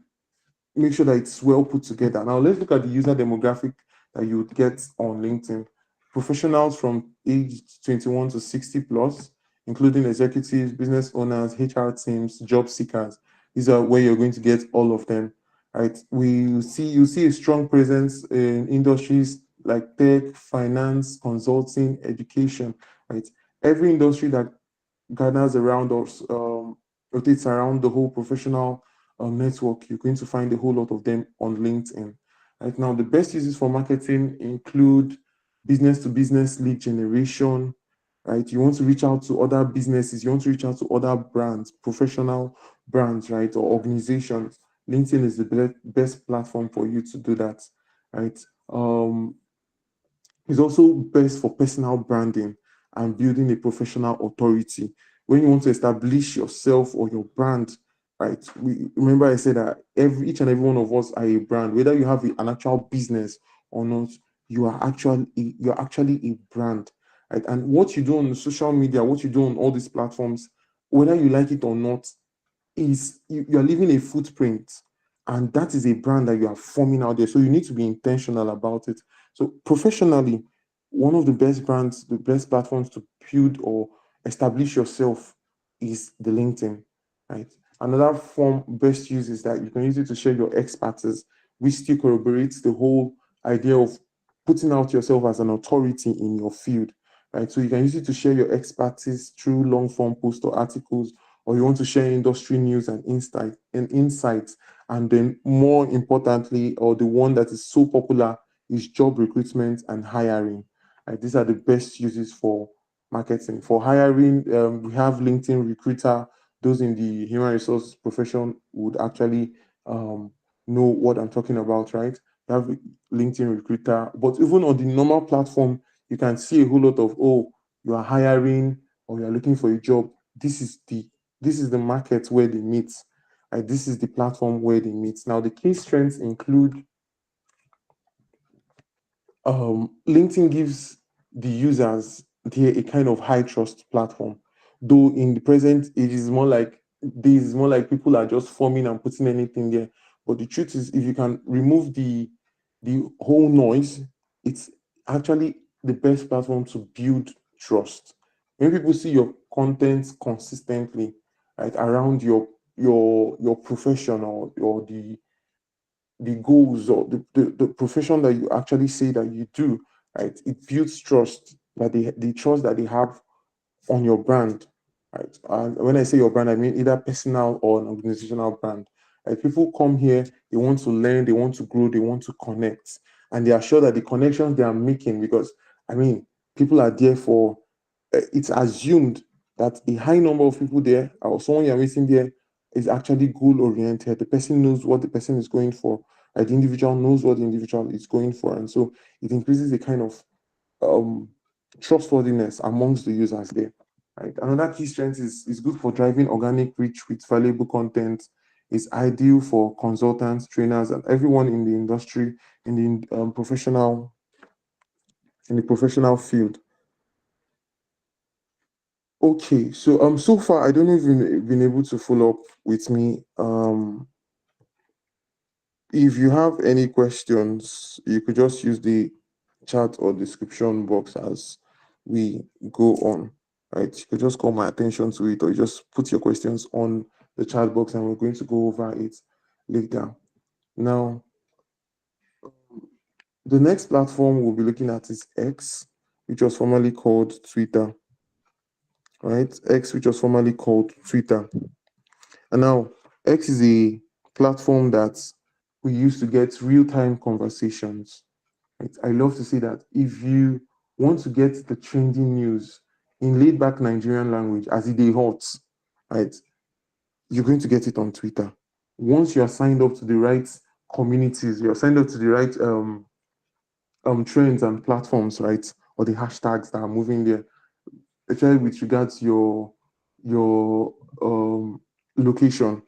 make sure that it's well put together. Now, let's look at the user demographic that you would get on LinkedIn. Professionals from age 21 to 60 plus, including executives, business owners, HR teams, job seekers. These are where you're going to get all of them, right? You see a strong presence in industries like tech, finance, consulting, education, right? Every industry that gathers around us, rotates around the whole professional network, you're going to find a whole lot of them on LinkedIn. Right now, the best uses for marketing include business to business lead generation, right? You want to reach out to other businesses, you want to reach out to other brands, professional brands, right, or organizations. LinkedIn is the best platform for you to do that, right? It's also best for personal branding and building a professional authority. When you want to establish yourself or your brand, right? Remember I said that each and every one of us are a brand. Whether you have an actual business or not, you're actually a brand, right? And what you do on social media, what you do on all these platforms, whether you like it or not, is you're leaving a footprint, and that is a brand that you are forming out there. So you need to be intentional about it. So professionally, one of the best brands, the best platforms to build or establish yourself is the LinkedIn, right? Another form best use is that you can use it to share your expertise, which still corroborates the whole idea of putting out yourself as an authority in your field, right? So you can use it to share your expertise through long form posts or articles, or you want to share industry news and insights. And then more importantly, or the one that is so popular, is job recruitment and hiring. These are the best uses for marketing. For hiring, we have LinkedIn Recruiter. Those in the human resource profession would actually know what I'm talking about, right? You have LinkedIn Recruiter, but even on the normal platform, you can see a whole lot of, oh, you are hiring or you are looking for a job. This is the market where they meet. This is the platform where they meet. Now, the key strengths include LinkedIn gives the users there a kind of high trust platform. Though in the present, it is more like people are just forming and putting anything there. But the truth is, if you can remove the whole noise, it's actually the best platform to build trust. When people see your content consistently, right, around your profession or the goals or the profession that you actually say that you do, right? It builds trust that the trust that they have on your brand, right? And when I say your brand, I mean either personal or an organizational brand. Right? People come here, they want to learn, they want to grow, they want to connect, and they are sure that the connections they are making, because I mean, people are there for. It's assumed that a high number of people there, or someone you're meeting there, is actually goal oriented. The person knows what the person is going for. Right? The individual knows what the individual is going for, and so it increases the kind of um, trustworthiness amongst the users there. Right. Another key strength is good for driving organic reach with valuable content. Is ideal for consultants, trainers, and everyone in the industry in the professional field. Okay, so so far I don't know if you've been able to follow up with me. If you have any questions, you could just use the chat or description box as we go on. Right, you could just call my attention to it, or you just put your questions on the chat box, and we're going to go over it later. Now, the next platform we'll be looking at is X, which was formerly called Twitter. Right, X, which was formerly called Twitter. And now X is a platform that we use to get real-time conversations. Right? I love to say that if you want to get the trending news in laid-back Nigerian language, as it is hot, right, you're going to get it on Twitter. Once you are signed up to the right communities, you're signed up to the right trends and platforms, right, or the hashtags that are moving there, especially with regards to your location,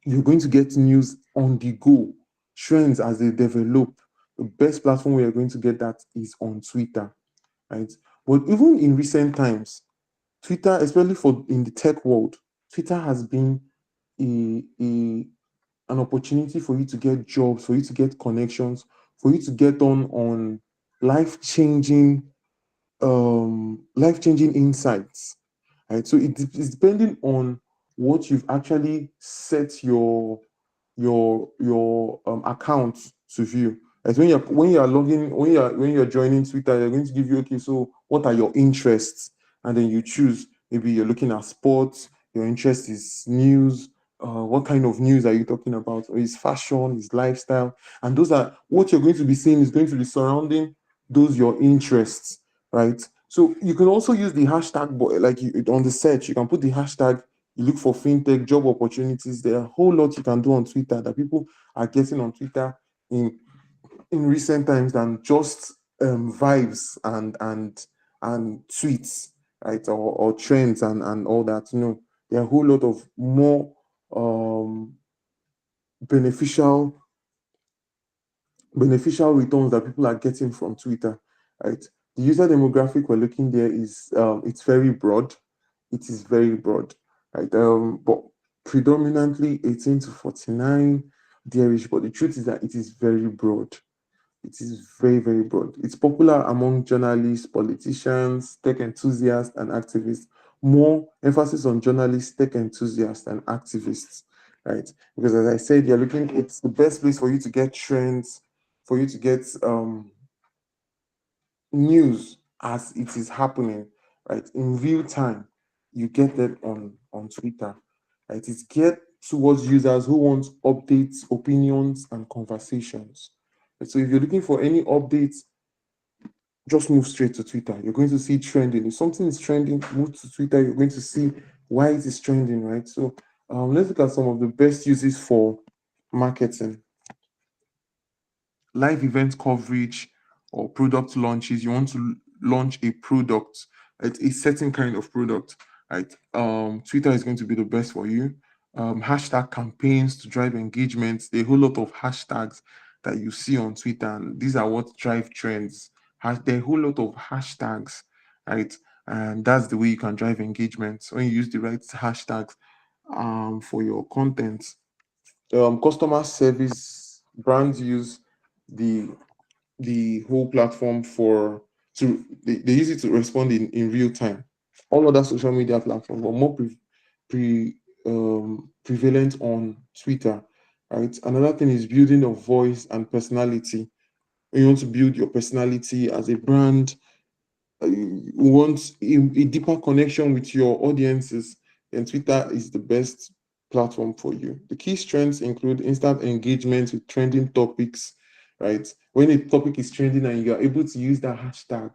you're going to get news on the go, trends as they develop. The best platform where you're going to get that is on Twitter, right? But even in recent times, Twitter, especially for in the tech world, Twitter has been an opportunity for you to get jobs, for you to get connections, for you to get on life-changing life-changing insights, right? So it's depending on what you've actually set your account to view. As when you're logging, when you're joining Twitter, they're going to give you, okay, so what are your interests? And then you choose, maybe you're looking at sports, your interest is news. What kind of news are you talking about? Or is fashion, is lifestyle? And those are what you're going to be seeing is going to be surrounding those your interests, right? So you can also use the hashtag, like on the search, you can put the hashtag, you look for fintech job opportunities. There are a whole lot you can do on Twitter that people are getting on Twitter in recent times than just vibes and tweets, right? Or trends and all that. There are a whole lot of more beneficial returns that people are getting from Twitter, right? The user demographic we're looking there is it's very broad. It is very broad, right? But predominantly 18 to 49 there-ish, but the truth is that it is very broad. It is very, very broad. It's popular among journalists, politicians, tech enthusiasts, and activists. More emphasis on journalists, tech enthusiasts, and activists, right? Because as I said, it's the best place for you to get trends, for you to get news as it is happening, right? In real time, you get that on Twitter, right? It's geared towards users who want updates, opinions, and conversations. So if you're looking for any updates just move straight to Twitter. You're going to see trending. If something is trending, move to Twitter. You're going to see why it is trending, right? So let's look at some of the best uses for marketing. Live event coverage or product launches. You want to launch a product, right? A certain kind of product, right? Twitter is going to be the best for you. Hashtag campaigns to drive engagement. There are a whole lot of hashtags that you see on Twitter, and these are what drive trends. There are a whole lot of hashtags, right? And that's the way you can drive engagement when you use the right hashtags for your content. Customer service brands use the whole platform they use it to respond in real time. All other social media platforms are more prevalent on Twitter, right? Another thing is building of voice and personality. When you want to build your personality as a brand, you want a deeper connection with your audiences, then Twitter is the best platform for you. The key strengths include instant engagement with trending topics, right? When a topic is trending and you are able to use that hashtag,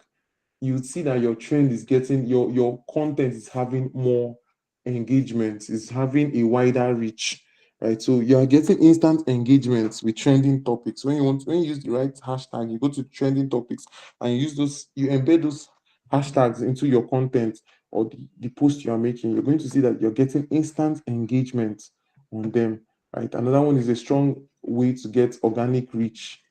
you would see that your trend is getting your content is having more engagement, is having a wider reach, right? So you are getting instant engagements with trending topics. When you use the right hashtag, you go to trending topics and you embed those hashtags into your content or the post you are making, you're going to see that you're getting instant engagement on them, right? Another one is a strong way to get organic reach.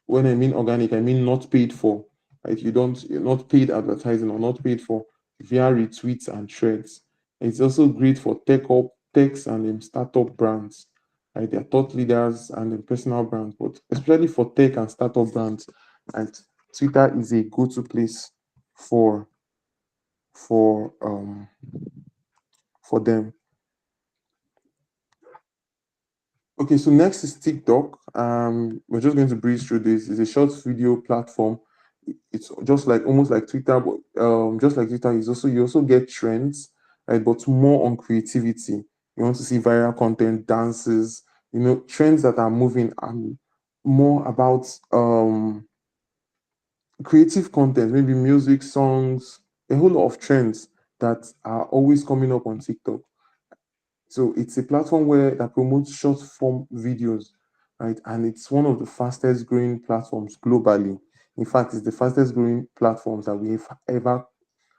When I mean organic, I mean not paid for, right? You're not paid advertising or not paid for via retweets and threads. It's also great for techs and startup brands, right? They're thought leaders and personal brands, but especially for tech and startup brands, right? Twitter is a go-to place for for um for them. Okay, so next is TikTok. We're just going to breeze through this. It's a short video platform. It's just like almost like Twitter, but just like Twitter, you also get trends, right? But more on creativity. You want to see viral content, dances, trends that are moving, and more about creative content, maybe music, songs, a whole lot of trends that are always coming up on TikTok. So it's a platform that promotes short form videos, right? And it's one of the fastest growing platforms globally. In fact, it's the fastest growing platforms that we've ever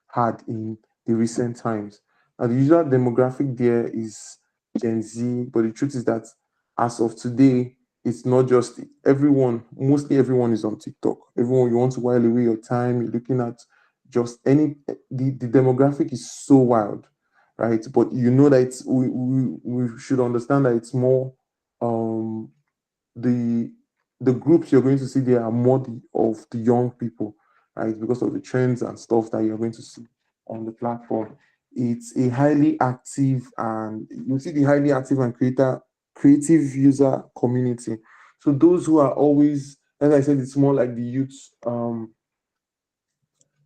had in the recent times. Now, the usual demographic there is Gen Z, but the truth is that as of today, it's not just everyone, mostly everyone is on TikTok. Everyone, you want to while away your time, you're looking at just the demographic is so wild, right? But you know that we should understand that it's more the groups you're going to see there are more of the young people, right? Because of the trends and stuff that you're going to see on the platform. It's a highly active and you see the highly active and creative user community. So those who are always, as I said, it's more like the youth,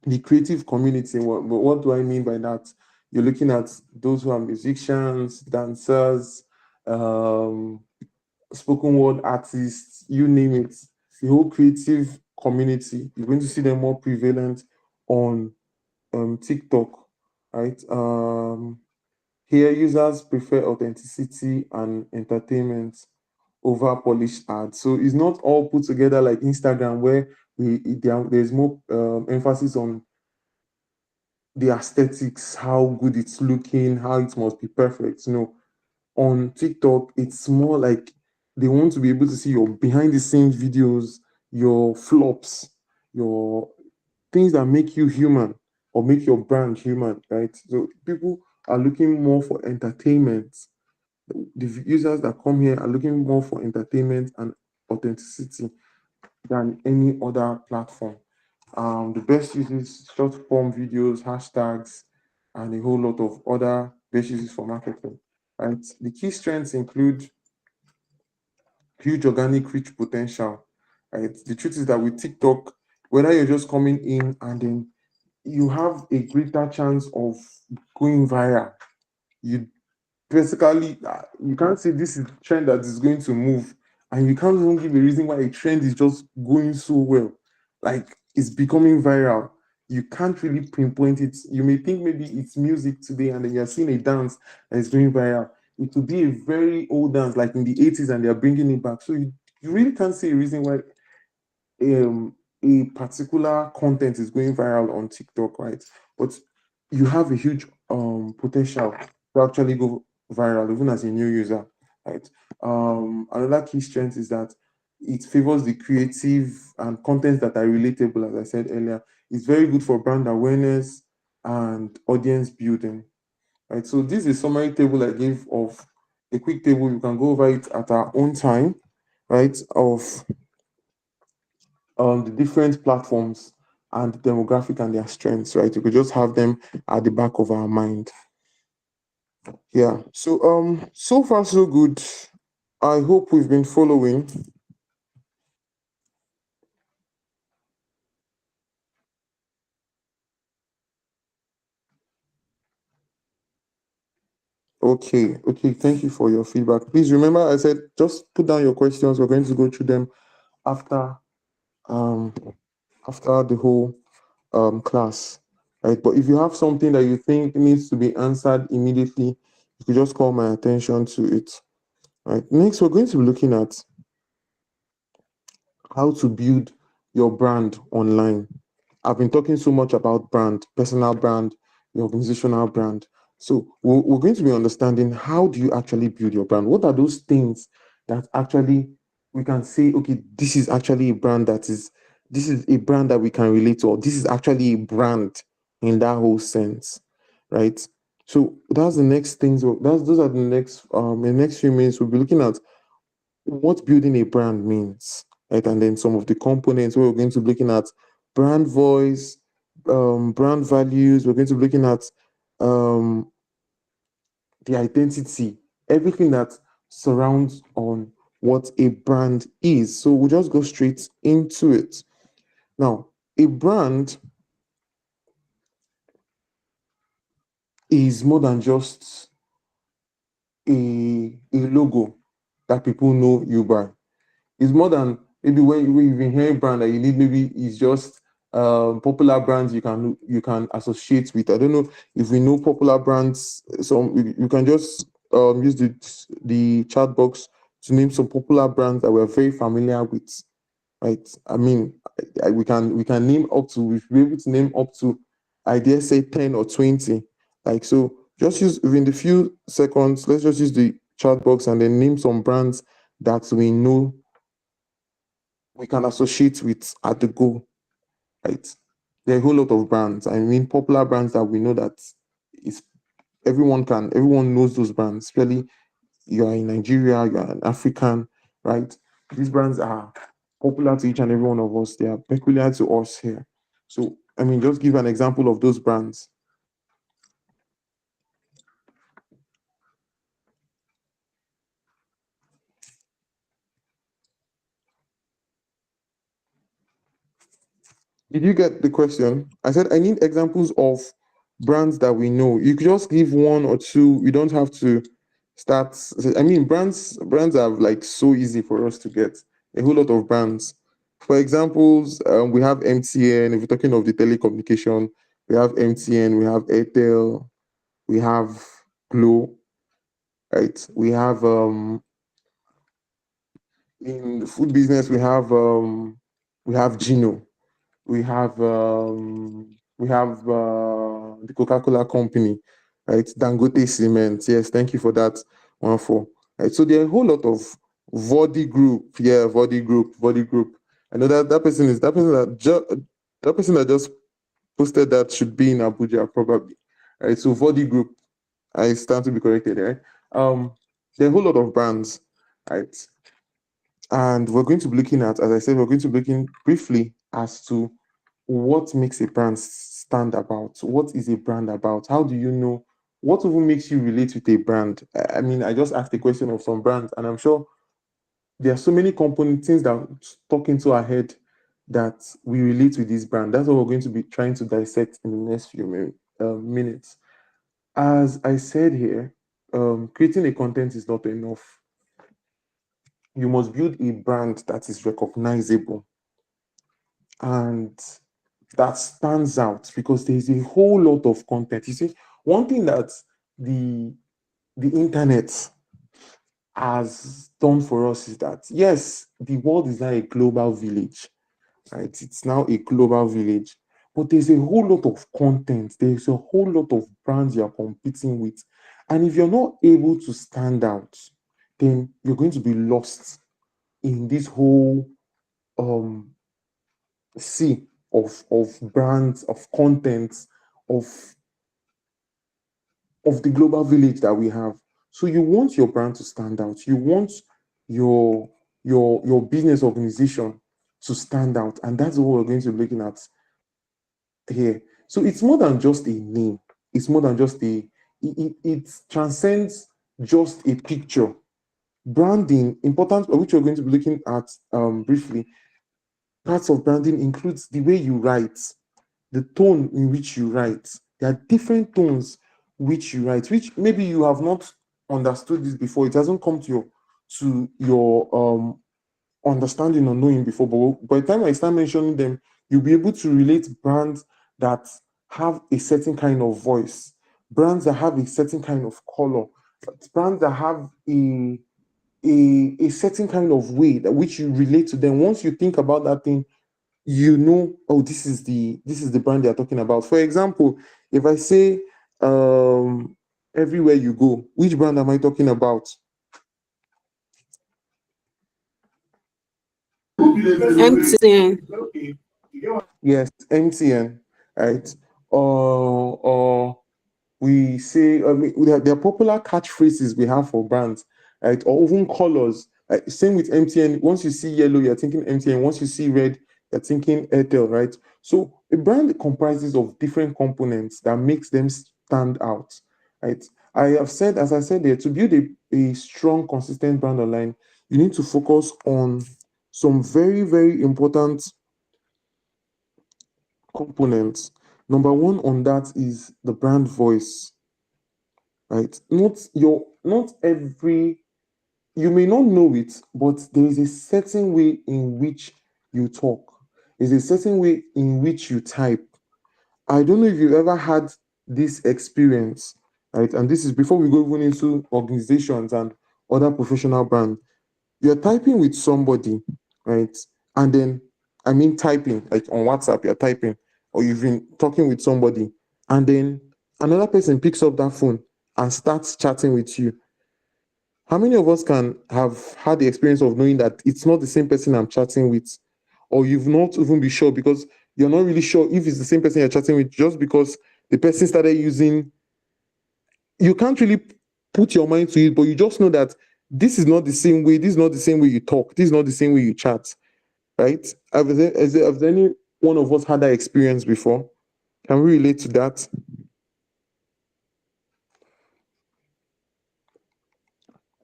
the creative community. What do I mean by that? You're looking at those who are musicians, dancers, spoken word artists, you name it, the whole creative community. You're going to see them more prevalent on TikTok, right? Here, users prefer authenticity and entertainment over polished ads. So it's not all put together like Instagram, where there's more emphasis on the aesthetics, how good it's looking, how it must be perfect. On TikTok, it's more like they want to be able to see your behind the scenes videos, your flops, your things that make you human or make your brand human, right? So people are looking more for entertainment. The users that come here are looking more for entertainment and authenticity than any other platform. The best uses short form videos, hashtags, and a whole lot of other best uses for marketing. And the key strengths include huge organic reach potential. Right? The truth is that with TikTok, whether you're just coming in and then you have a greater chance of going viral. You basically you can't say this is a trend that is going to move, and you can't even give a reason why a trend is just going so well. Like is becoming viral, you can't really pinpoint it. You may think maybe it's music today, and then you're seeing a dance that is going viral. It will be a very old dance, like in the 80s, and they're bringing it back. So you really can't see a reason why a particular content is going viral on TikTok, right? But you have a huge potential to actually go viral, even as a new user, right? Another key strength is that it favors the creative and contents that are relatable, as I said earlier. It's very good for brand awareness and audience building, right? So this is a summary table I gave of a quick table. You can go over it at our own time, right? Of the different platforms and the demographic and their strengths, right? We could just have them at the back of our mind. Yeah. So far so good. I hope we've been following. Okay, okay. Thank you for your feedback. Please remember, I said just put down your questions. We're going to go through them after um after the whole class, right? But if you have something that you think needs to be answered immediately, you could just call my attention to it. Right. Next, we're going to be looking at how to build your brand online. I've been talking so much about brand, personal brand, your organizational brand. So we're going to be understanding how do you actually build your brand? What are those things that actually we can say, okay, this is actually a brand this is a brand that we can relate to, or this is actually a brand in that whole sense, right? So that's the next things. Those are the next in the next few minutes we'll be looking at what building a brand means, right? And then some of the components we're going to be looking at brand voice, brand values. We're going to be looking at um, the identity, everything that surrounds on what a brand is. So we'll just go straight into it. Now, a brand is more than just a logo that people know you by. It's more than maybe when you've been hearing brand that you need, maybe it's just popular brands you can associate with. I don't know if we know popular brands. So you can just use the chat box to name some popular brands that we're very familiar with, right? I mean, we can name up to we'll be able to name up to, I dare say, 10 or 20. Like, so just use within the few seconds, let's just use the chat box and then name some brands that we know we can associate with at the go, right? There are a whole lot of brands. I mean, popular brands that we know that is everyone knows those brands, especially you are in Nigeria, you are an African, right? These brands are popular to each and every one of us. They are peculiar to us here. So, I mean, just give an example of those brands. Did you get the question? I said I need examples of brands that we know. You could just give one or two. You don't have to start. I mean, brands are like so easy for us to get. A whole lot of brands. For examples, we have MTN. If we're talking of the telecommunication, we have MTN, we have Airtel, we have Glo, right? We have in the food business, we have Gino. We have the Coca-Cola company, right? Dangote Cement. Yes, thank you for that one for. Right. So there are a whole lot of Vodi Group. Yeah, Vodi Group. I know that person that just posted that should be in Abuja probably. Right. So Vodi Group. I stand to be corrected, right? There are a whole lot of brands, right? And we're going to be looking at, as I said, we're going to be looking briefly as to what makes a brand stand about. What is a brand about? How do you know what even makes you relate with a brand? I mean, I just asked a question of some brands, and I'm sure there are so many component things that stuck into our head that we relate with this brand. That's what we're going to be trying to dissect in the next few minutes. As I said here, creating a content is not enough. You must build a brand that is recognizable. and that stands out because there's a whole lot of content. You see, one thing that the internet has done for us is that yes, the world is now a global village, right? It's now a global village, but there's a whole lot of content, there's a whole lot of brands you're competing with. And if you're not able to stand out, then you're going to be lost in this whole um sea of brands, of content, of the global village that we have. So you want your brand to stand out. You want your your business organization to stand out, and that's what we're going to be looking at here. So it's more than just a name. It's more than just it transcends just a picture. Branding, important, which we're going to be looking at briefly. Parts of branding includes the way you write, the tone in which you write. There are different tones which you write, which maybe you have not understood this before. It hasn't come to your understanding or knowing before. But by the time I start mentioning them, you'll be able to relate brands that have a certain kind of voice, brands that have a certain kind of color, brands that have a certain kind of way that which you relate to them. Once you think about that thing, you know, oh, this is the brand they're talking about. For example, if I say everywhere you go, which brand am I talking about? MTN. Yes, MTN, right? Or we say, I mean, there are popular catchphrases we have for brands, right? Or even colors. Same with MTN. Once you see yellow, you're thinking MTN. Once you see red, you're thinking Airtel, right? So a brand comprises of different components that makes them stand out, right? I have said, as I said there, to build a strong, consistent brand online, you need to focus on some very, very important components. Number one on that is the brand voice, right? Not every, you may not know it, but there is a certain way in which you talk. There's a certain way in which you type. I don't know if you've ever had this experience, right? And this is before we go even into organizations and other professional brands. You're typing with somebody, right? And then, I mean, typing, like on WhatsApp, you're typing, or you've been talking with somebody, and then another person picks up that phone and starts chatting with you. How many of us can have had the experience of knowing that it's not the same person I'm chatting with, or you've not even be sure because you're not really sure if it's the same person you're chatting with just because the person started using, you can't really put your mind to it, but you just know that this is not the same way, this is not the same way you talk, this is not the same way you chat, right? Have any one of us had that experience before? Can we relate to that?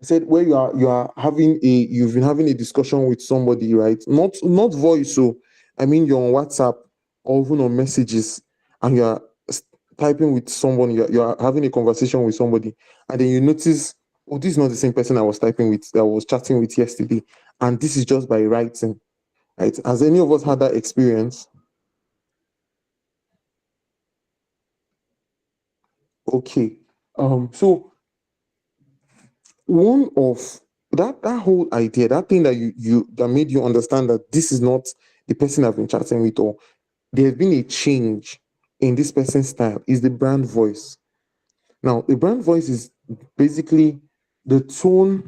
I said where you are having you've been having a discussion with somebody, right? Not voice, so I mean you're on WhatsApp or even on messages, and you're typing with someone, you're having a conversation with somebody, and then you notice, oh, this is not the same person I was typing with, that I was chatting with yesterday, and this is just by writing, right? Has any of us had that experience? Okay. So one of that whole idea, that thing that you that made you understand that this is not the person I've been chatting with, or there's been a change in this person's style, is the brand voice. Now, the brand voice is basically the tone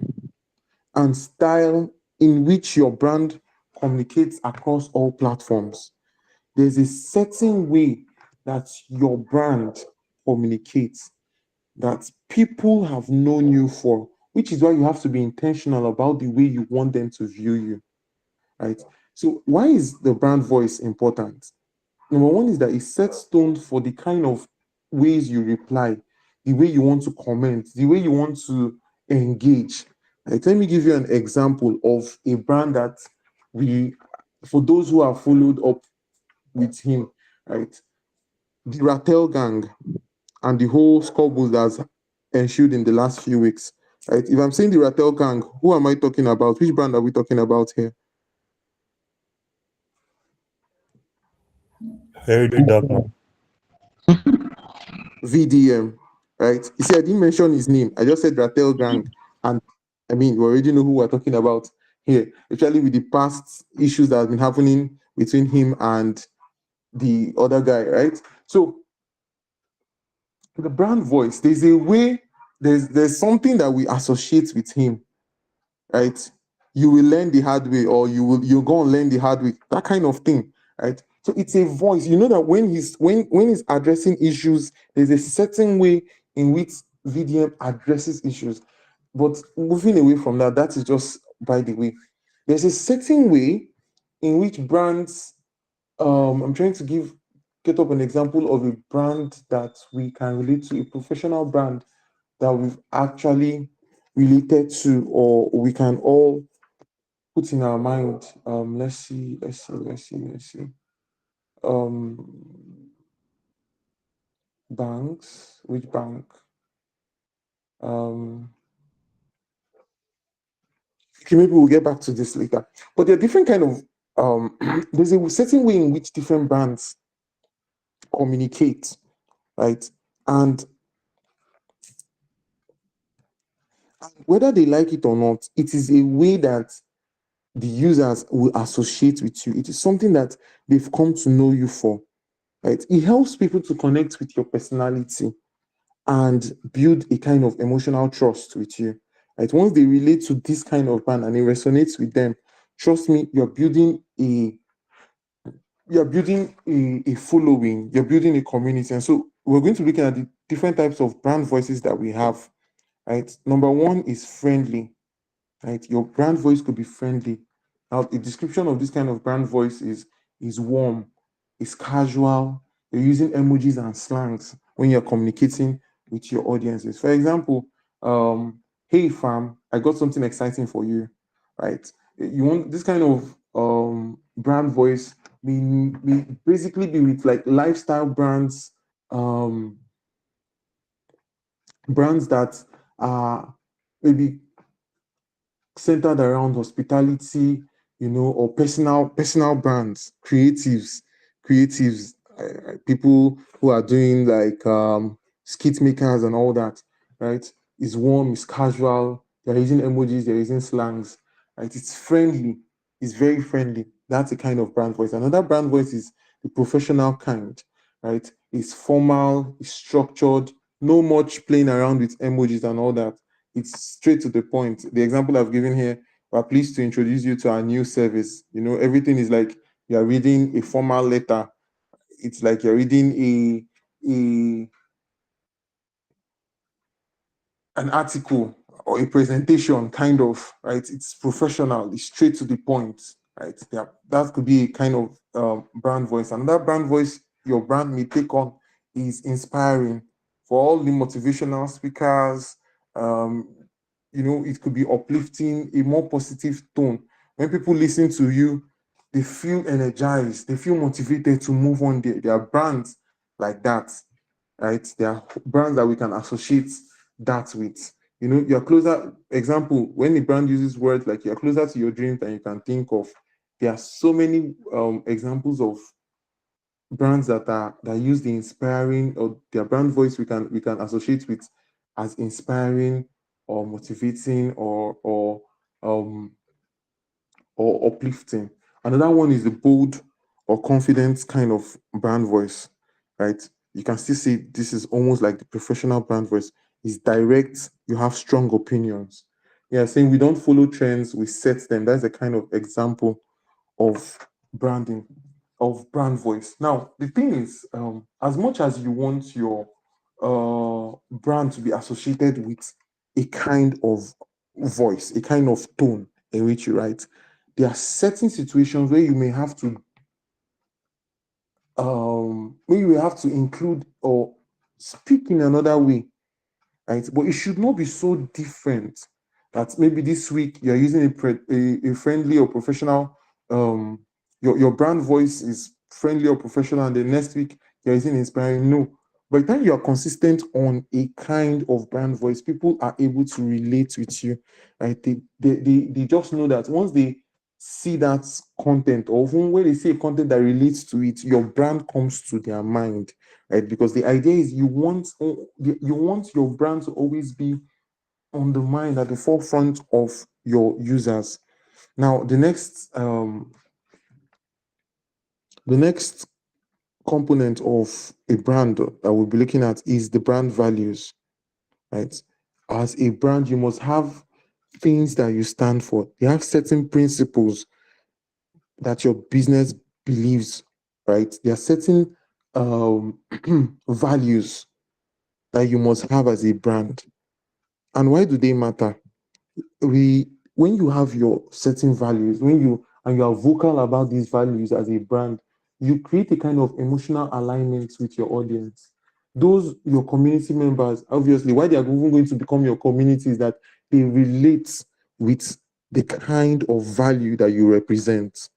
and style in which your brand communicates across all platforms. There's a certain way that your brand communicates that people have known you for, which is why you have to be intentional about the way you want them to view you, right? So, why is the brand voice important? Number one is that it sets tone for the kind of ways you reply, the way you want to comment, the way you want to engage. Right? Let me give you an example of a brand that we, for those who have followed up with him, right? The Rattel gang and the whole squabble that's ensued in the last few weeks. Right? If I'm saying the Rattel gang, who am I talking about? Which brand are we talking about here? Very good, dark man. VDM, right? You see, I didn't mention his name. I just said Ratel Gang. And I mean, we already know who we're talking about here, especially with the past issues that have been happening between him and the other guy, right? So the brand voice, there's a way, there's something that we associate with him, right? You will learn the hard way, or you'll go and learn the hard way, that kind of thing, right? So it's a voice. You know that when he's addressing issues, there's a certain way in which VDM addresses issues. But moving away from that, that is just by the way. There's a certain way in which brands, I'm trying to get up an example of a brand that we can relate to, a professional brand that we've actually related to, or we can all put in our mind. Let's see. Banks, which bank? Okay, maybe we'll get back to this later. But there are different kind of there's a certain way in which different brands communicate, right? And whether they like it or not, it is a way that the users will associate with you. It is something that they've come to know you for, right? It helps people to connect with your personality and build a kind of emotional trust with you, right? Once they relate to this kind of brand and it resonates with them, trust me, you're building a following, you're building a community. And so we're going to be looking at the different types of brand voices that we have, right? Number one is friendly, right? Your brand voice could be friendly. Now, the description of this kind of brand voice is warm, is casual. You're using emojis and slangs when you're communicating with your audiences. For example, hey fam, I got something exciting for you, right? You want this kind of brand voice may basically be with like lifestyle brands, brands that are maybe centered around hospitality, or personal brands, creatives, people who are doing like skit makers and all that, right? It's warm, it's casual. They're using emojis, they're using slangs, right? It's friendly, it's very friendly. That's a kind of brand voice. Another brand voice is the professional kind, right? It's formal, it's structured, no much playing around with emojis and all that. It's straight to the point. The example I've given here, we're pleased to introduce you to our new service. Everything is like you're reading a formal letter. It's like you're reading an article or a presentation, kind of, right? It's professional, it's straight to the point, right? Yeah, that could be a kind of brand voice. Another brand voice your brand may take on is inspiring. For all the motivational speakers, it could be uplifting, a more positive tone. When people listen to you, they feel energized, they feel motivated to move on. There are brands like that, right? There are brands that we can associate that with. You're closer. Example, when the brand uses words like you're closer to your dreams than you can think of, there are so many examples of brands that use the inspiring, or their brand voice we can associate with as inspiring or motivating or uplifting. Another one is the bold or confident kind of brand voice, right? You can still see this is almost like the professional brand voice. It's direct, you have strong opinions. Yeah, saying we don't follow trends, we set them. That's a kind of example of branding, of brand voice. Now, the thing is, as much as you want your brand to be associated with a kind of voice, a kind of tone in which you write, there are certain situations where you may have to include or speak in another way, right? But it should not be so different that maybe this week you're using a friendly or professional, your brand voice is friendly or professional, and the next week you're using inspiring. No. By the time you are consistent on a kind of brand voice, people are able to relate with you, right? They just know that once they see that content, or even when they see a content that relates to it, your brand comes to their mind, right? Because the idea is you want your brand to always be on the mind, at the forefront of your users. Now, the next component of a brand that we'll be looking at is the brand values, right? As a brand, you must have things that you stand for. You have certain principles that your business believes, right? There are certain values that you must have as a brand. And why do they matter? When you have your certain values, when you are vocal about these values as a brand, you create a kind of emotional alignment with your audience. Those your community members, obviously, why they are even going to become your community is that they relate with the kind of value that you represent,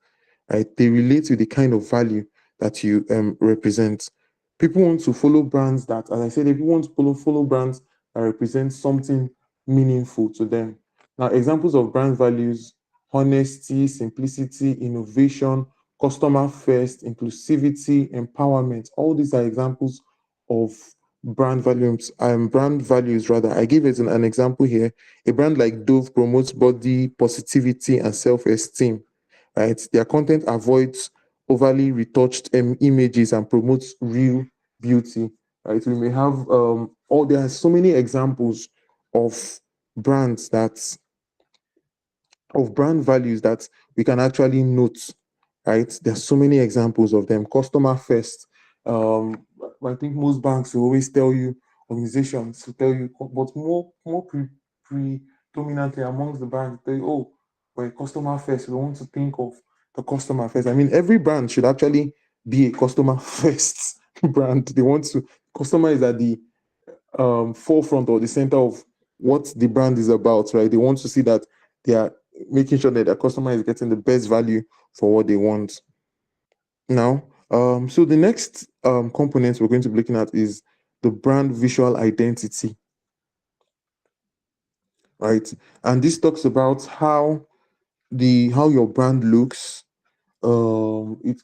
right? They relate to the kind of value that you represent. People want to follow brands that, as I said, people want to follow brands that represent something meaningful to them. Now, examples of brand values: honesty, simplicity, innovation, customer first, inclusivity, empowerment. All these are examples of brand values rather. I give it an example here. A brand like Dove promotes body positivity and self-esteem, right? Their content avoids overly retouched images and promotes real beauty, right? We may have there are so many examples of brands that of brand values that we can actually note, right? There's so many examples of them. Customer first. Um, I think most banks will always tell you, organizations will tell you, but predominantly amongst the banks, they oh, we're customer first. We want to think of the customer first. I mean, every brand should actually be a customer first brand. They want to customer is at the forefront or the center of what the brand is about, right? They want to see that they are making sure that their customer is getting the best value for what they want. Now, so the next component we're going to be looking at is the brand visual identity, right? And this talks about how your brand looks. It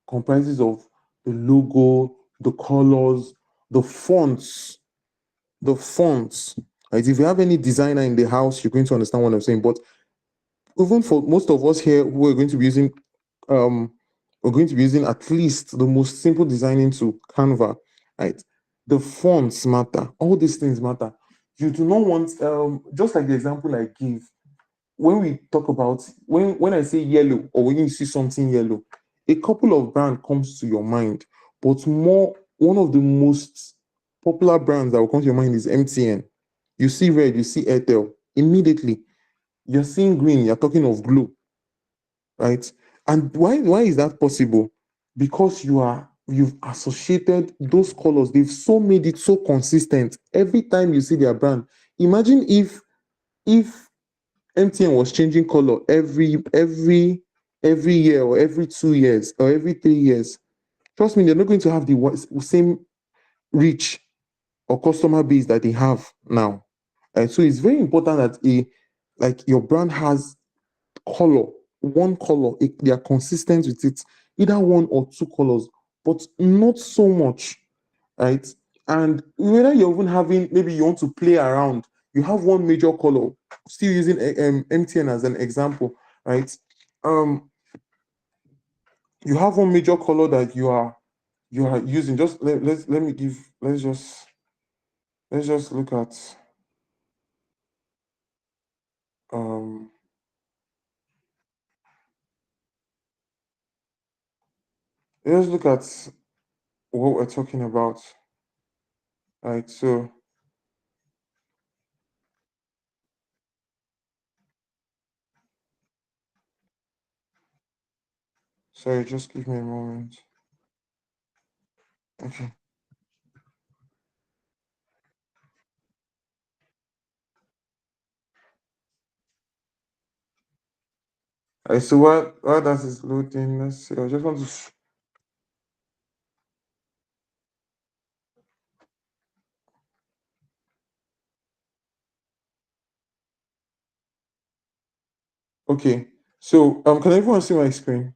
comprises of the logo, the colors, the fonts, the fonts. Right? If you have any designer in the house, you're going to understand what I'm saying. But even for most of us here who are going to be using we're going to be using at least the most simple designing tool, Canva, right? The fonts matter, all these things matter. You do not want just like the example I give, when we talk about when I say yellow, or when you see something yellow, a couple of brand comes to your mind, but one of the most popular brands that will come to your mind is MTN. You see red, you see Airtel, immediately you're seeing green, you're talking of Glo, right? And why is that possible? Because you've associated those colors, they've so made it so consistent every time you see their brand. Imagine if MTN was changing color every year, or every 2 years, or every 3 years. Trust me, they're not going to have the same reach or customer base that they have now. And so it's very important that your brand has color, one color, they are consistent with it, either one or two colors, but not so much, right? And whether you're even having, maybe you want to play around, you have one major color, still using MTN as an example, right? You have one major color that you are using. Just let's just look at um let's look at what we're talking about, right? So sorry, just give me a moment. Okay. So what that is loading, let's see. I just want to okay. So can everyone see my screen?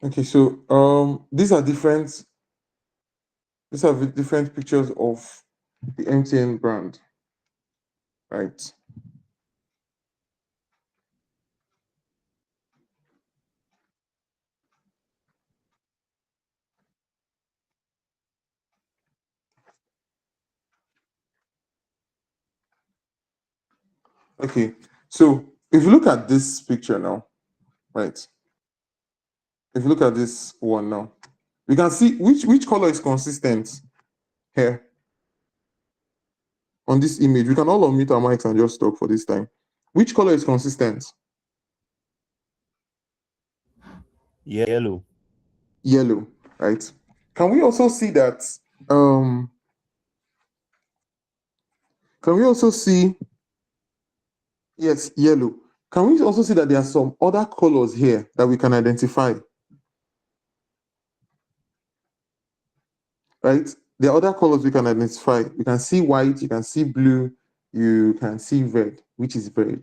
Okay, so these are different pictures of the MTN brand, right? Okay, so if you look at this picture now, right? If you look at this one now, you can see which color is consistent here on this image. We can all unmute our mics and just talk for this time. Which color is consistent? Yellow. Yellow, right? Can we also see that? Can we also see? Yes, yellow. Can we also see that there are some other colors here that we can identify? Right? There are other colors we can identify. You can see white, you can see blue, you can see red, which is very,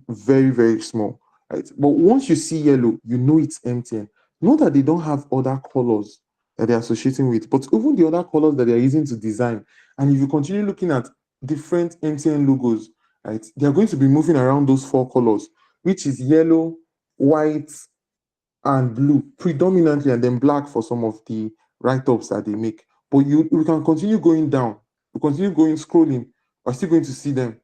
very, very small. Right? But once you see yellow, you know it's MTN. Not that they don't have other colors that they're associating with, but even the other colors that they're using to design. And if you continue looking at different MTN logos, right, they're going to be moving around those 4 colors, which is yellow, white, and blue predominantly, and then black for some of the write-ups that they make. But we can continue going down, we continue going scrolling, we're still going to see them.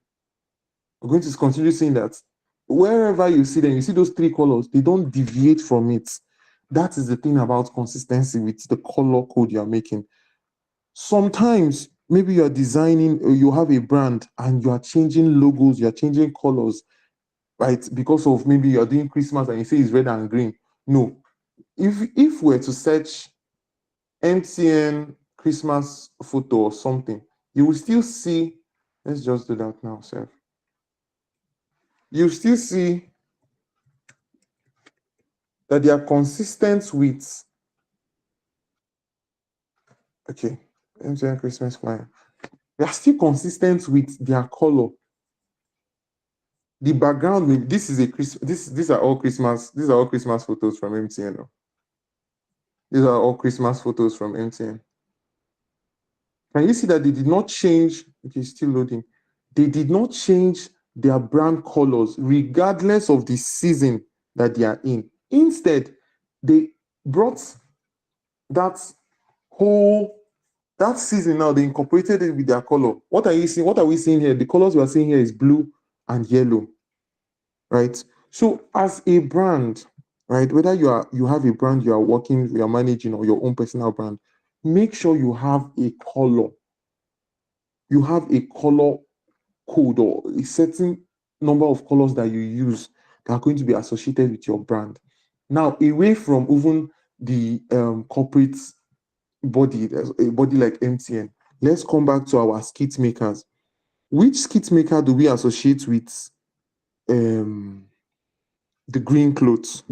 We're going to continue seeing that wherever you see them, you see those 3 colors, they don't deviate from it. That is the thing about consistency with the color code you're making. Sometimes maybe you're designing, or you have a brand and you are changing logos, you're changing colors, right? Because of maybe you're doing Christmas and you say it's red and green. No, if we're to search MTN Christmas photo or something, you will still see, let's just do that now, sir. You still see that they are consistent with, okay, MTN Christmas flyer. They are still consistent with their color. The background, this is a Christmas, these are all Christmas photos from MTN. These are all Christmas photos from MTN. Can you see that they did not change? Okay, still loading. They did not change their brand colors regardless of the season that they are in. Instead, they brought that season now, they incorporated it with their color. What are you seeing? What are we seeing here? The colors we are seeing here is blue and yellow, right? So as a brand, right, whether you have a brand you are managing, or your own personal brand, make sure you have a color. You have a color code or a certain number of colors that you use that are going to be associated with your brand. Now, away from even the corporate body, a body like MTN, let's come back to our skit makers. Which skit maker do we associate with the green clothes?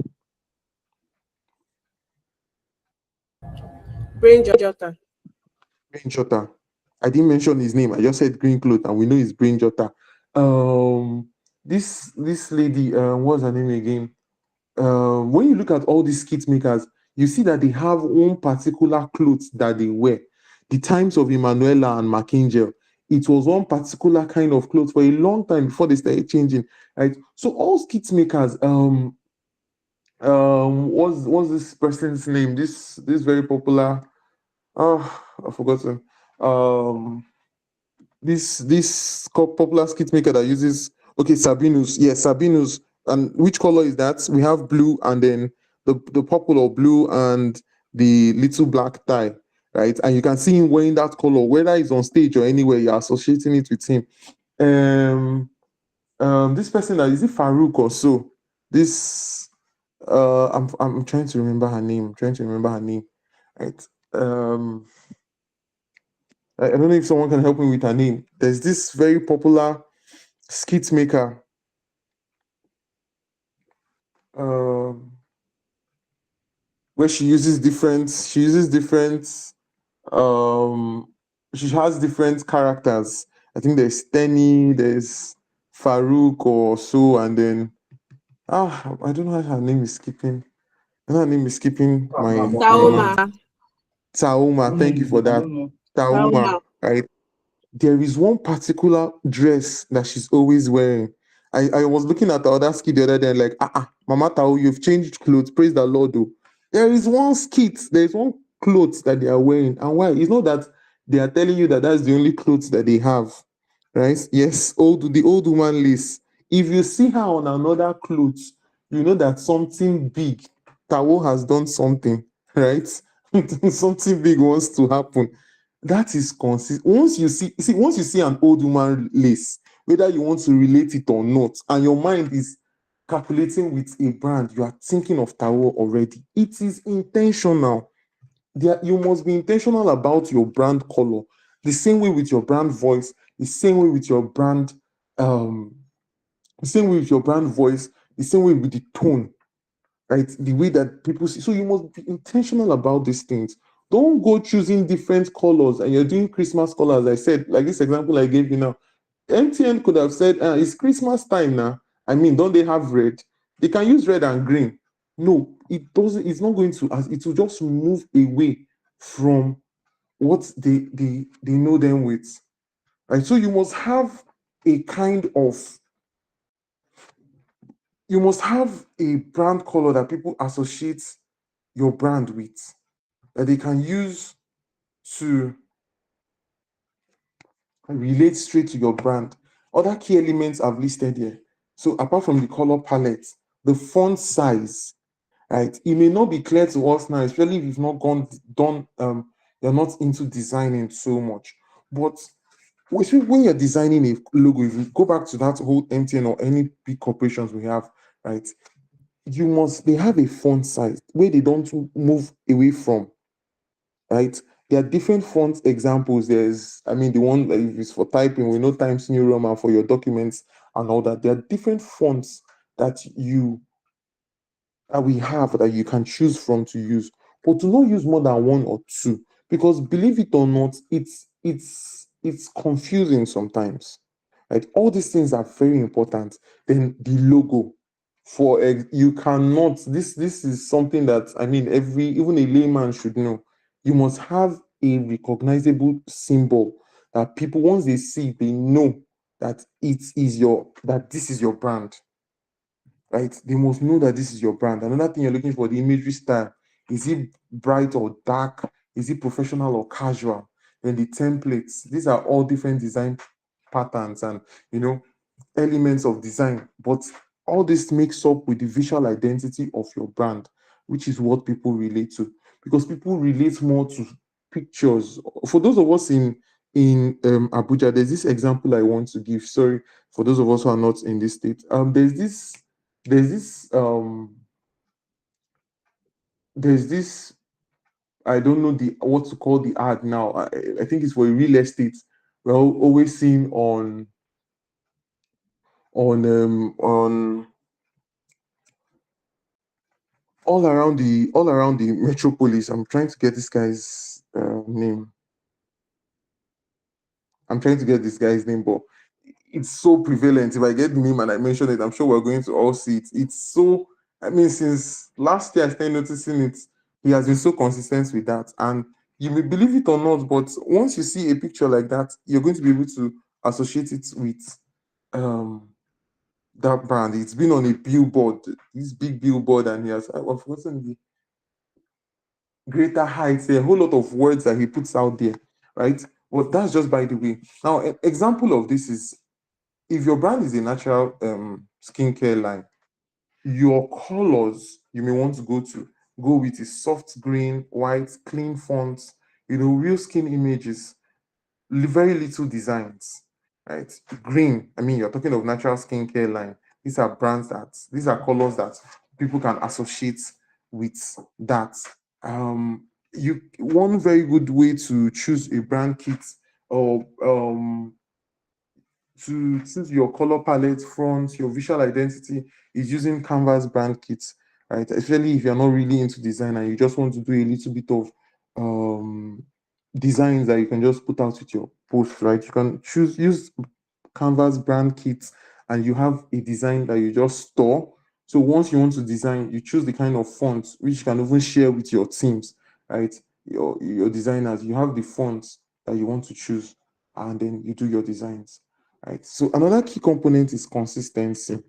Brain Jota. Brain Jota. I didn't mention his name. I just said green cloth, and we know it's Brain Jota. This lady, what's her name again? When you look at all these kit makers, you see that they have one particular clothes that they wear. The times of Emanuela and McAngel, it was one particular kind of clothes for a long time before they started changing, right? So all kit makers, what's this person's name? This very popular. Oh, I've forgotten. This popular skit maker that uses, okay, Sabinus. Yes, Sabinus. And which color is that? We have blue, and then the purple or blue and the little black tie, right? And you can see him wearing that color, whether he's on stage or anywhere, you're associating it with him. This person, that is it Farouk or so? This I'm trying to remember her name. Right. I don't know if someone can help me with her name. There's this very popular skit maker. where she uses different she has different characters. I think there's Tenny, there's Farouk or so, and then I don't know how her name is skipping. Her name is skipping my mind. Taoma. Tauma, thank you for that. Tauma, right? There is one particular dress that she's always wearing. I was looking at the other skit the other day, like, Mama Tao, you've changed clothes. Praise the Lord, though. There is one skit, there is one clothes that they are wearing. And why? It's not that they are telling you that that's the only clothes that they have, right? Yes, the old woman lace. If you see her on another clothes, you know that something big, Tao has done something, right? Something big wants to happen. That is consistent. Once you see an old woman lace, whether you want to relate it or not, and your mind is calculating with a brand, you are thinking of Tao already. It is intentional. You must be intentional about your brand color. The same way with your brand voice, the same way with your brand, the same way with your brand voice, the same way with the tone, right? The way that people see. So you must be intentional about these things. Don't go choosing different colors and you're doing Christmas colors. I said, like this example I gave you now. MTN could have said, it's Christmas time now. I mean, don't they have red? They can use red and green. No, it doesn't. It's not going to. It will just move away from what they know them with. Right. So you must have a kind of. You must have a brand color that people associate your brand with, that they can use to relate straight to your brand. Other key elements I've listed here. So apart from the color palette, the font size, right? It may not be clear to us now, especially if you've not you're not into designing so much. But when you're designing a logo, if you go back to that whole MTN or any big corporations we have, right? They have a font size where they don't move away from, right? There are different font examples. There's, the one that if it's for typing, we know Times New Roman for your documents and all that. There are different fonts that we have that you can choose from to use, but do not use more than one or two, because believe it or not, it's confusing sometimes. Right? All these things are very important. Then the logo. You cannot. This is something that even a layman should know. You must have a recognizable symbol that people, once they see, they know that this is your brand. Right? They must know that this is your brand. Another thing you're looking for, the imagery style. Is it bright or dark? Is it professional or casual? Then the templates. These are all different design patterns and elements of design. But all this makes up with the visual identity of your brand, which is what people relate to. Because people relate more to pictures. For those of us in Abuja, there's this example I want to give. Sorry, for those of us who are not in this state. There's this I don't know what to call the ad now. I think it's for real estate. We're always seeing on all around the metropolis. I'm trying to get this guy's name. I'm trying to get this guy's name, but it's so prevalent. If I get the name and I mention it, I'm sure we're going to all see it. It's so, since last year I started noticing it, he has been so consistent with that. And you may believe it or not, but once you see a picture like that, you're going to be able to associate it with that brand. It's been on a billboard, this big billboard, and I've forgotten the Greater Heights, a whole lot of words that he puts out there, right? But that's just by the way. Now, an example of this is, if your brand is a natural skincare line, your colors you may want to go with is soft green, white, clean fonts, real skin images, very little designs, right? Green, you're talking of natural skincare line. These are colors that people can associate with that. One very good way to choose a brand kit or to choose your color palette, front, your visual identity is using Canvas brand kits. right? Especially if you're not really into design and you just want to do a little bit of designs that you can just put out with your post, right? You can use Canvas brand kits, and you have a design that you just store. So once you want to design, you choose the kind of fonts which you can even share with your teams, right? Your designers, you have the fonts that you want to choose, and then you do your designs, right? So another key component is consistency.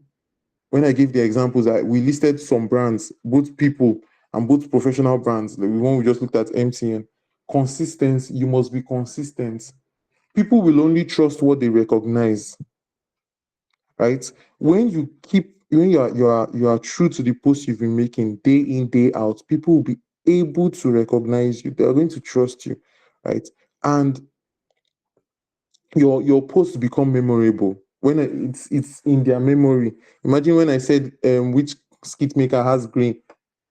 When I gave the examples, we listed some brands, both people and both professional brands. Like the one we just looked at, MTN. Consistency, you must be consistent. People will only trust what they recognize, right? When you are true to the post you've been making day in, day out, people will be able to recognize you. They are going to trust you, right? And your posts become memorable when it's in their memory. Imagine when I said which skit maker has brain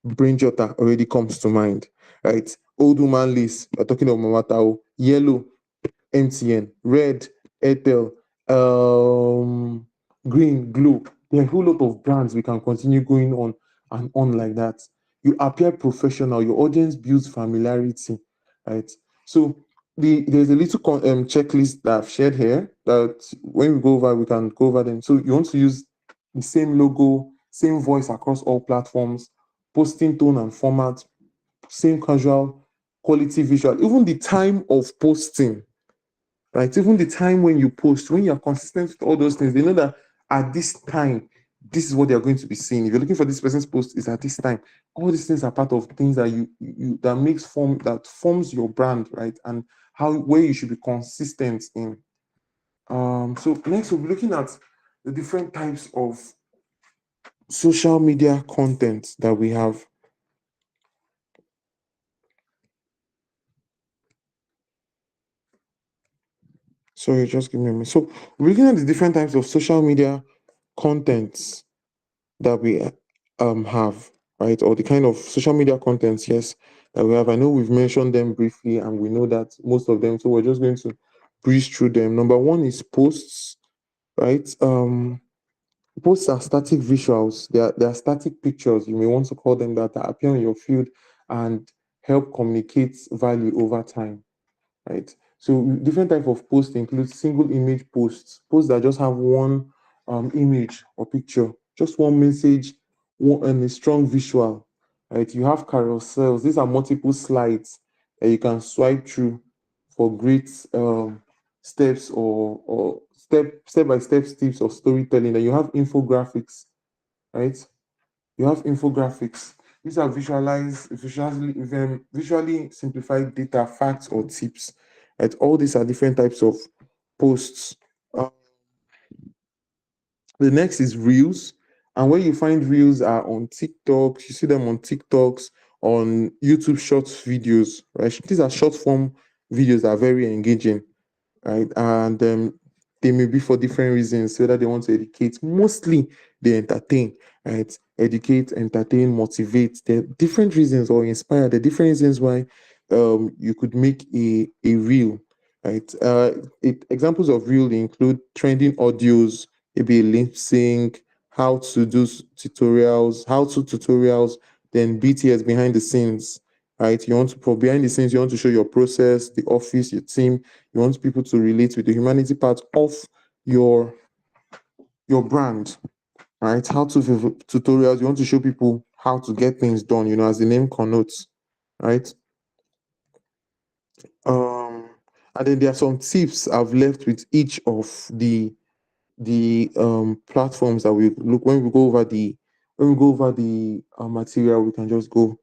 jotter already comes to mind, right? Old woman list, we're talking of Mama Tao. Yellow, MTN. Red, Airtel. Green, Glow. There are a whole lot of brands we can continue going on and on like that. You appear professional. Your audience builds familiarity, right? So there's a little checklist that I've shared here that when we go over, we can go over them. So you want to use the same logo, same voice across all platforms, posting tone and format, same casual, quality visual, even the time of posting, right? Even the time when you post, when you're consistent with all those things, they know that at this time, this is what they're going to be seeing. If you're looking for this person's post, is at this time. All these things are part of things that that forms your brand, right? And where you should be consistent in. So next we'll be looking at the different types of social media content that we have. Sorry, just give me a minute. So we're looking at the different types of social media contents that we have, right? Or the kind of social media contents, yes, that we have. I know we've mentioned them briefly and we know that most of them, so we're just going to breeze through them. Number one is posts, right? Posts are static visuals. They are static pictures, you may want to call them that appear on your feed and help communicate value over time, right? So different type of posts include single image posts that just have one image or picture, just one message, and a strong visual, right? You have carousels. These are multiple slides that you can swipe through for great steps or step by step tips of storytelling. And you have infographics, right? You have infographics. These are visually simplified data, facts, or tips. Right? All these are different types of posts. Uh, the next is reels. And where you find reels are on TikTok. You see them on TikToks, on YouTube Shorts videos. Right? These are short form videos that are very engaging, right? And they may be for different reasons, whether they want to educate. Mostly they entertain, right? Educate, entertain, motivate. There are different reasons, or inspire. There are different reasons why you could make a reel, right? Examples of reel include trending audios, maybe lip sync, how to tutorials, then BTS behind the scenes, right? You want to behind the scenes, you want to show your process, the office, your team. You want people to relate with the humanity part of your brand, right? How to tutorials. You want to show people how to get things done. As the name connotes, right? And then there are some tips I've left with each of the platforms that we look when we go over the material. We can just go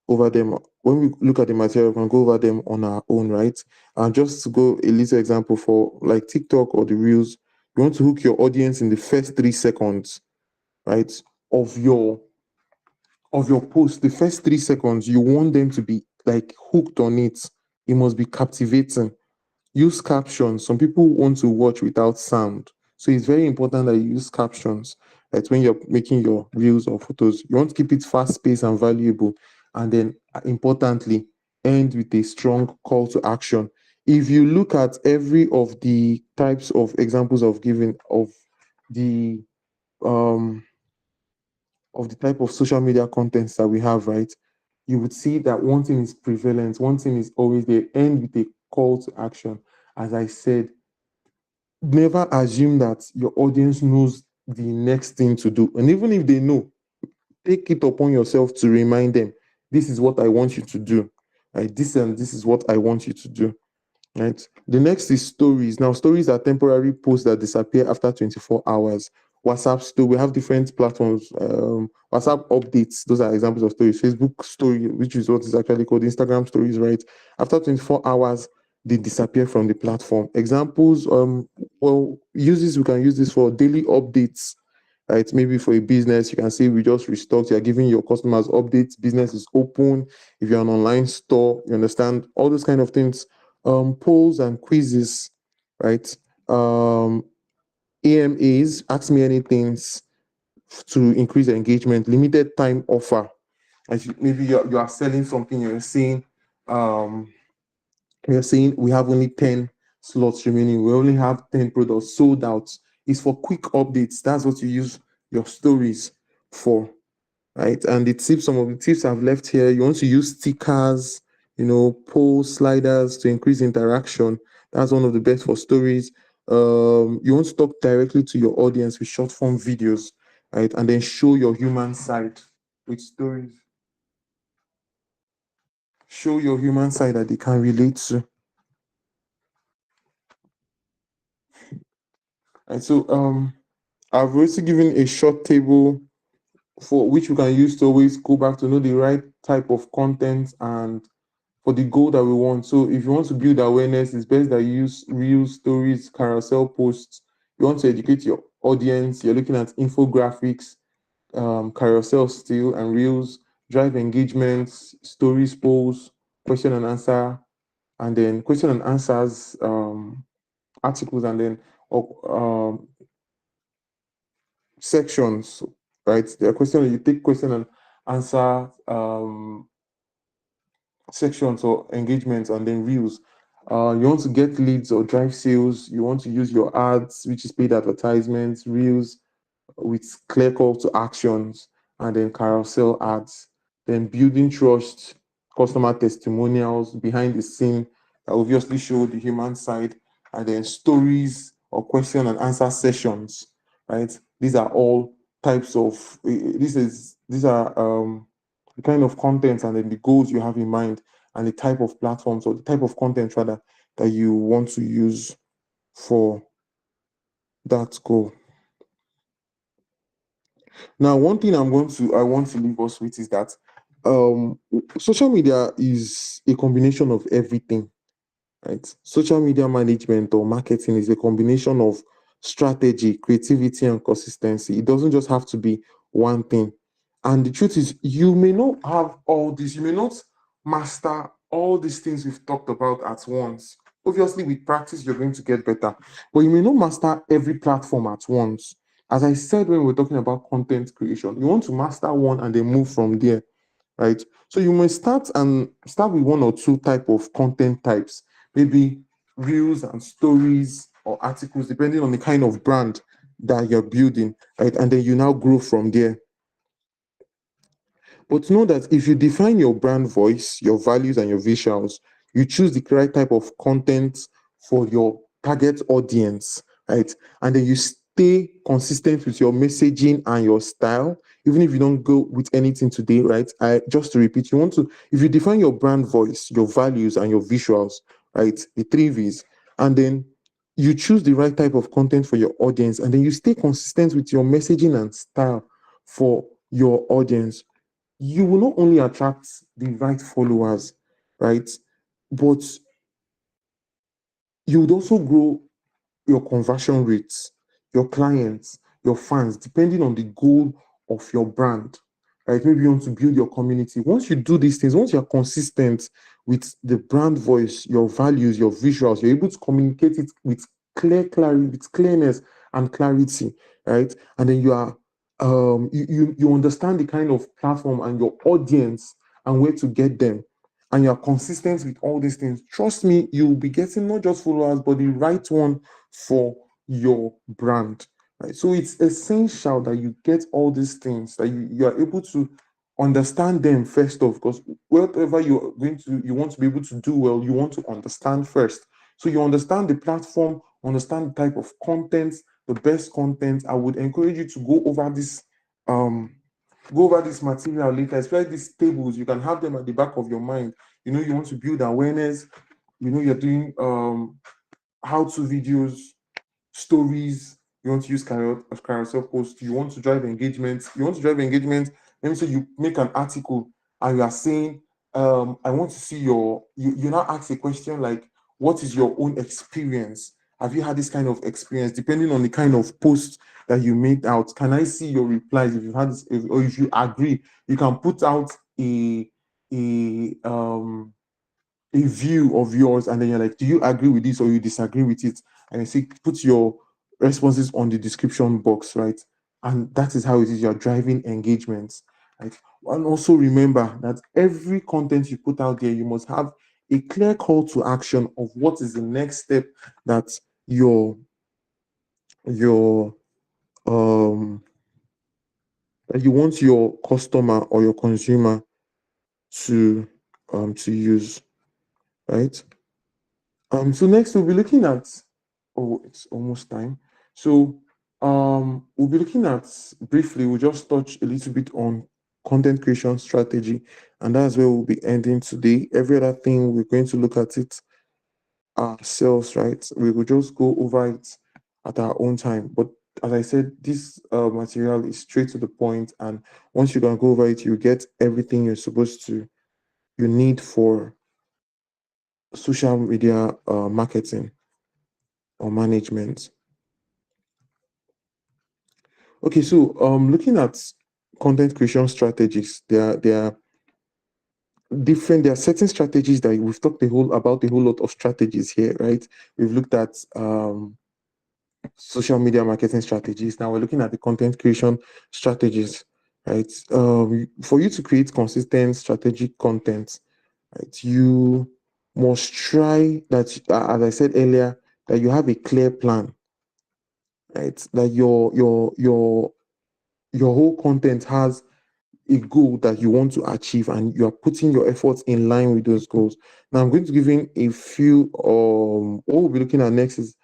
over them. When we look at the material, we can go over them on our own, right? And just to go a little example for like TikTok or the Reels, you want to hook your audience in the first 3 seconds, right? Of your post, the first 3 seconds, you want them to be like hooked on it. It must be captivating. Use captions. Some people want to watch without sound. So it's very important that you use captions. That's when you're making your reels or photos. You want to keep it fast paced and valuable. And then importantly, end with a strong call to action. If you look at every of the types of examples of giving of the of the type of social media contents that we have, right, you would see that one thing is prevalent, one thing is always there, end with a call to action. As I said, never assume that your audience knows the next thing to do. And even if they know, take it upon yourself to remind them, this is what I want you to do. Right? This and this is what I want you to do. Right. The next is stories. Now, stories are temporary posts that disappear after 24 hours. WhatsApp story, we have different platforms. WhatsApp updates, those are examples of stories. Facebook story, which is what is actually called Instagram stories, right? After 24 hours, they disappear from the platform. Examples, uses, we can use this for daily updates, right? Maybe for a business, you can say we just restocked, you're giving your customers updates, business is open. If you're an online store, you understand all those kind of things. Polls and quizzes, right? AMAs, ask me anything to increase engagement, limited time offer. Maybe you are selling something, you're saying we have only 10 slots remaining, we only have 10 products sold out. It's for quick updates. That's what you use your stories for, right? And the tips, some of the tips I've left here, you want to use stickers, polls, sliders to increase interaction. That's one of the best for stories. You want to talk directly to your audience with short form videos, right? And then show your human side with stories. Show your human side that they can relate to. And so I've also given a short table for which we can use to always go back to know the right type of content and for the goal that we want. So if you want to build awareness, it's best that you use real stories, carousel posts. You want to educate your audience, you're looking at infographics, carousel still and reels, drive engagements, stories, polls, question and answer, and then question and answers, articles, and then sections, right? There are questions, you take question and answer sections or engagements, and then reels. You want to get leads or drive sales, you want to use your ads, which is paid advertisements, reels with clear call to actions, and then carousel ads. Then building trust, customer testimonials behind the scene that obviously show the human side, and then stories or question and answer sessions, right? These are all types of these are the kind of content and then the goals you have in mind and the type of platforms or the type of content rather that you want to use for that goal. Now, one thing I want to leave us with is that social media is a combination of everything, right? Social media management or marketing is a combination of strategy, creativity, and consistency. It doesn't just have to be one thing. And the truth is, you may not have all this, you may not master all these things we've talked about at once. Obviously, with practice, you're going to get better, but you may not master every platform at once. As I said when we were talking about content creation, you want to master one and then move from there, right? So you may start with one or two type of content types, maybe reels and stories or articles, depending on the kind of brand that you're building, right? And then you now grow from there. But know that if you define your brand voice, your values, and your visuals, you choose the right type of content for your target audience, right? And then you stay consistent with your messaging and your style, even if you don't go with anything today, right? Just to repeat, if you define your brand voice, your values, and your visuals, right? The 3 V's, and then you choose the right type of content for your audience, and then you stay consistent with your messaging and style for your audience, you will not only attract the right followers, right? But you would also grow your conversion rates, your clients, your fans, depending on the goal of your brand, right? Maybe you want to build your community. Once you do these things, once you're consistent with the brand voice, your values, your visuals, you're able to communicate it with clearness and clarity, right? And then you are you understand the kind of platform and your audience and where to get them, and you're consistent with all these things. Trust me, you'll be getting not just followers but the right one for your brand, right? So it's essential that you get all these things, that you are able to understand them first off, because whatever you want to be able to do well, you want to understand first. So you understand the platform, understand the type of content, the best content. I would encourage you to go over this material later, especially these tables. You can have them at the back of your mind. You know, you want to build awareness. You know, you're doing how-to videos, stories. You want to use carousel posts. You want to drive engagement. Let me say you make an article and you are saying, I want to see you now ask a question like, what is your own experience? Have you had this kind of experience? Depending on the kind of post that you made out, can I see your replies? If you had this, or if you agree, you can put out a um a view of yours, and then you're like, do you agree with this or you disagree with it? And you see, put your responses on the description box, right? And that is how it is. You're driving engagements, right? And also remember that every content you put out there, you must have a clear call to action of what is the next step that your that you want your customer or your consumer to use, right? So next we'll be looking at, oh, it's almost time. So we'll be looking at briefly, we'll just touch a little bit on content creation strategy, and that's where we'll be ending today. Every other thing we're going to look at it ourselves, right? We will just go over it at our own time. But as I said, this material is straight to the point, and once you can go over it, you get everything you need for social media marketing or management. Okay, so looking at content creation strategies, there are different. There are certain strategies that we've talked about a whole lot of strategies here, right? We've looked at social media marketing strategies. Now we're looking at the content creation strategies, right? For you to create consistent strategic content, right, you must try that, as I said earlier, that you have a clear plan, right? That your whole content has a goal that you want to achieve, and you are putting your efforts in line with those goals. Now I'm going to give you a few what we'll be looking at next is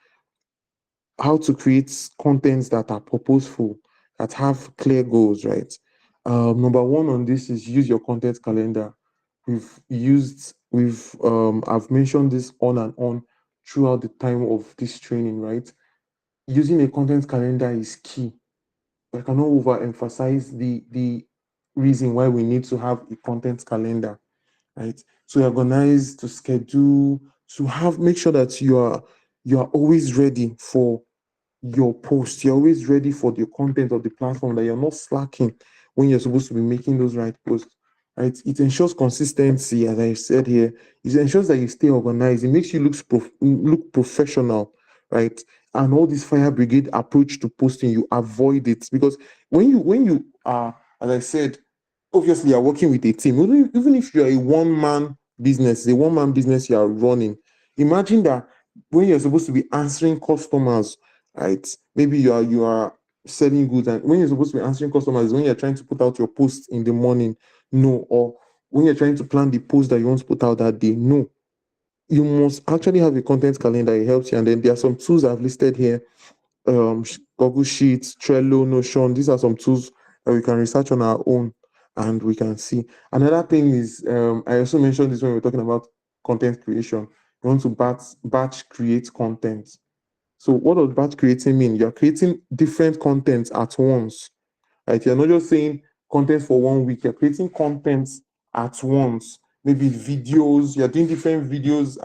how to create contents that are purposeful, that have clear goals, right? Number one on this is use your content calendar. I've mentioned this on and on throughout the time of this training, right? Using a content calendar is key. I cannot overemphasize the reason why we need to have a content calendar, right? To organize, to schedule, make sure that you are always ready for your post. You're always ready for the content of the platform, that you're not slacking when you're supposed to be making those right posts, right? It ensures consistency, as I said here. It ensures that you stay organized. It makes you look professional, right? And all this fire brigade approach to posting, you avoid it, because when you are, as I said, obviously you're working with a team. Even if you're a one-man business you are running, imagine that when you're supposed to be answering customers, right? Maybe you are selling goods, and when you're supposed to be answering customers, when you're trying to put out your post in the morning, no, or when you're trying to plan the post that you want to put out that day, no. You must actually have a content calendar. It helps you. And then there are some tools I've listed here: Google Sheets, Trello, Notion. These are some tools that we can research on our own and we can see. Another thing is, I also mentioned this when we were talking about content creation. You want to batch create content. So what does batch creating mean? You're creating different content at once, right? You're not just saying content for 1 week. You're creating content at once. Maybe videos. You're doing different videos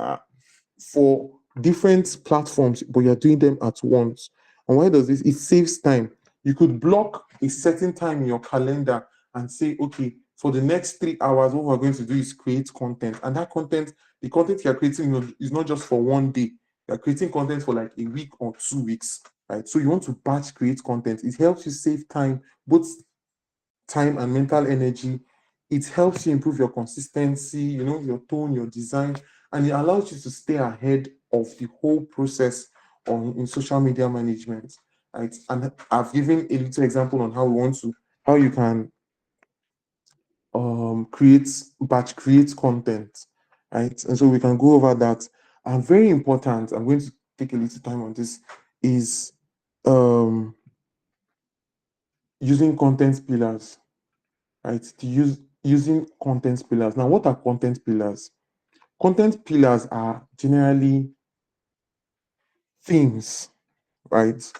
for different platforms, but you're doing them at once. And why does this? It saves time. You could block a certain time in your calendar and say, okay, for the next 3 hours, what we're going to do is create content. And that content, the content you're creating is not just for 1 day. You're creating content for like a week or 2 weeks, right? So you want to batch create content. It helps you save time, both time and mental energy. It helps you improve your consistency, your tone, your design, and it allows you to stay ahead of the whole process in social media management. right? And I've given a little example on how you can create content, right? And so we can go over that. And very important, I'm going to take a little time on this, is using content pillars, right? Using content pillars. Now, what are content pillars? Content pillars are generally themes, right?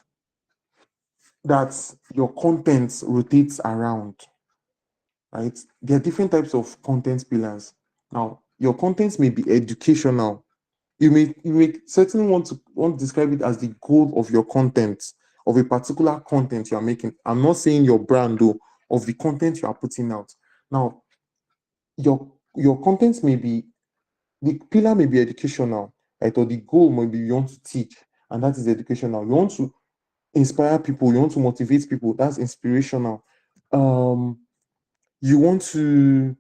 That your content rotates around, right? There are different types of content pillars. Now, your content may be educational. You may certainly want to describe it as the goal of your content, of a particular content you are making. I'm not saying your brand though, of the content you are putting out. Now, your content may be, the pillar may be educational, right? Or the goal may be you want to teach, and that is educational. You want to inspire people, you want to motivate people, that's inspirational. You want to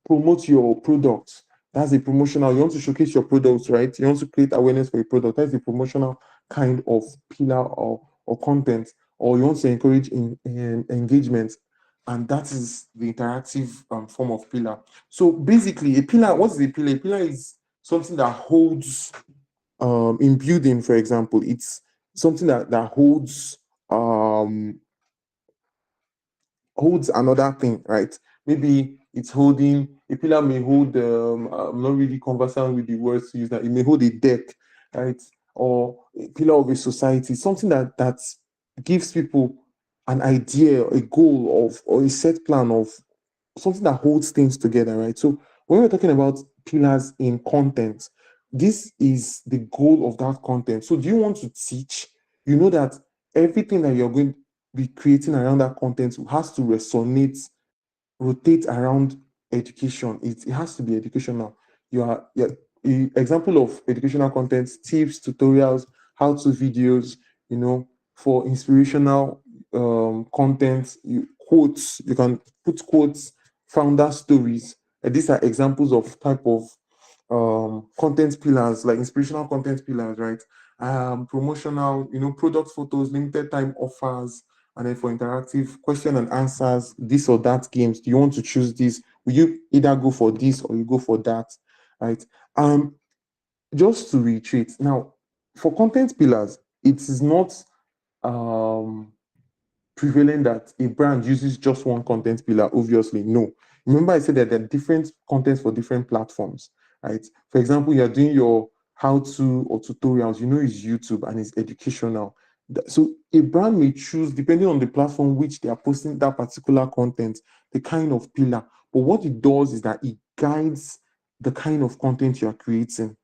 promote your products, that's a promotional. You want to showcase your products, right? You want to create awareness for your product, that's a promotional kind of pillar or content. Or you want to encourage in engagement, and that is the interactive form of pillar. So basically, a pillar, what is a pillar? A pillar is something that holds, in building, for example, it's something that holds another thing, right? Maybe it's holding, a pillar may hold, I'm not really conversant with the words to use, that it may hold a deck, right? Or a pillar of a society, something that gives people an idea, a goal of, or a set plan of something that holds things together, right? So when we're talking about pillars in content, this is the goal of that content. So do you want to teach? You know that everything that you're going to be creating around that content has to rotate around education. It has to be educational. Example of educational content: tips, tutorials, how-to videos, for inspirational content, quotes, you can put quotes, founder stories. These are examples of type of content pillars, like inspirational content pillars, right? Promotional, product photos, limited time offers, and then for interactive question and answers, this or that games. Do you want to choose this? Will you either go for this or you go for that, right? Just to reiterate, now for content pillars, it is not prevalent that a brand uses just one content pillar. Obviously, no. Remember, I said that there are different contents for different platforms, right? For example, you're doing your how-to or tutorials, it's YouTube and it's educational. So a brand may choose, depending on the platform which they are posting that particular content, the kind of pillar. But what it does is that it guides the kind of content you are creating,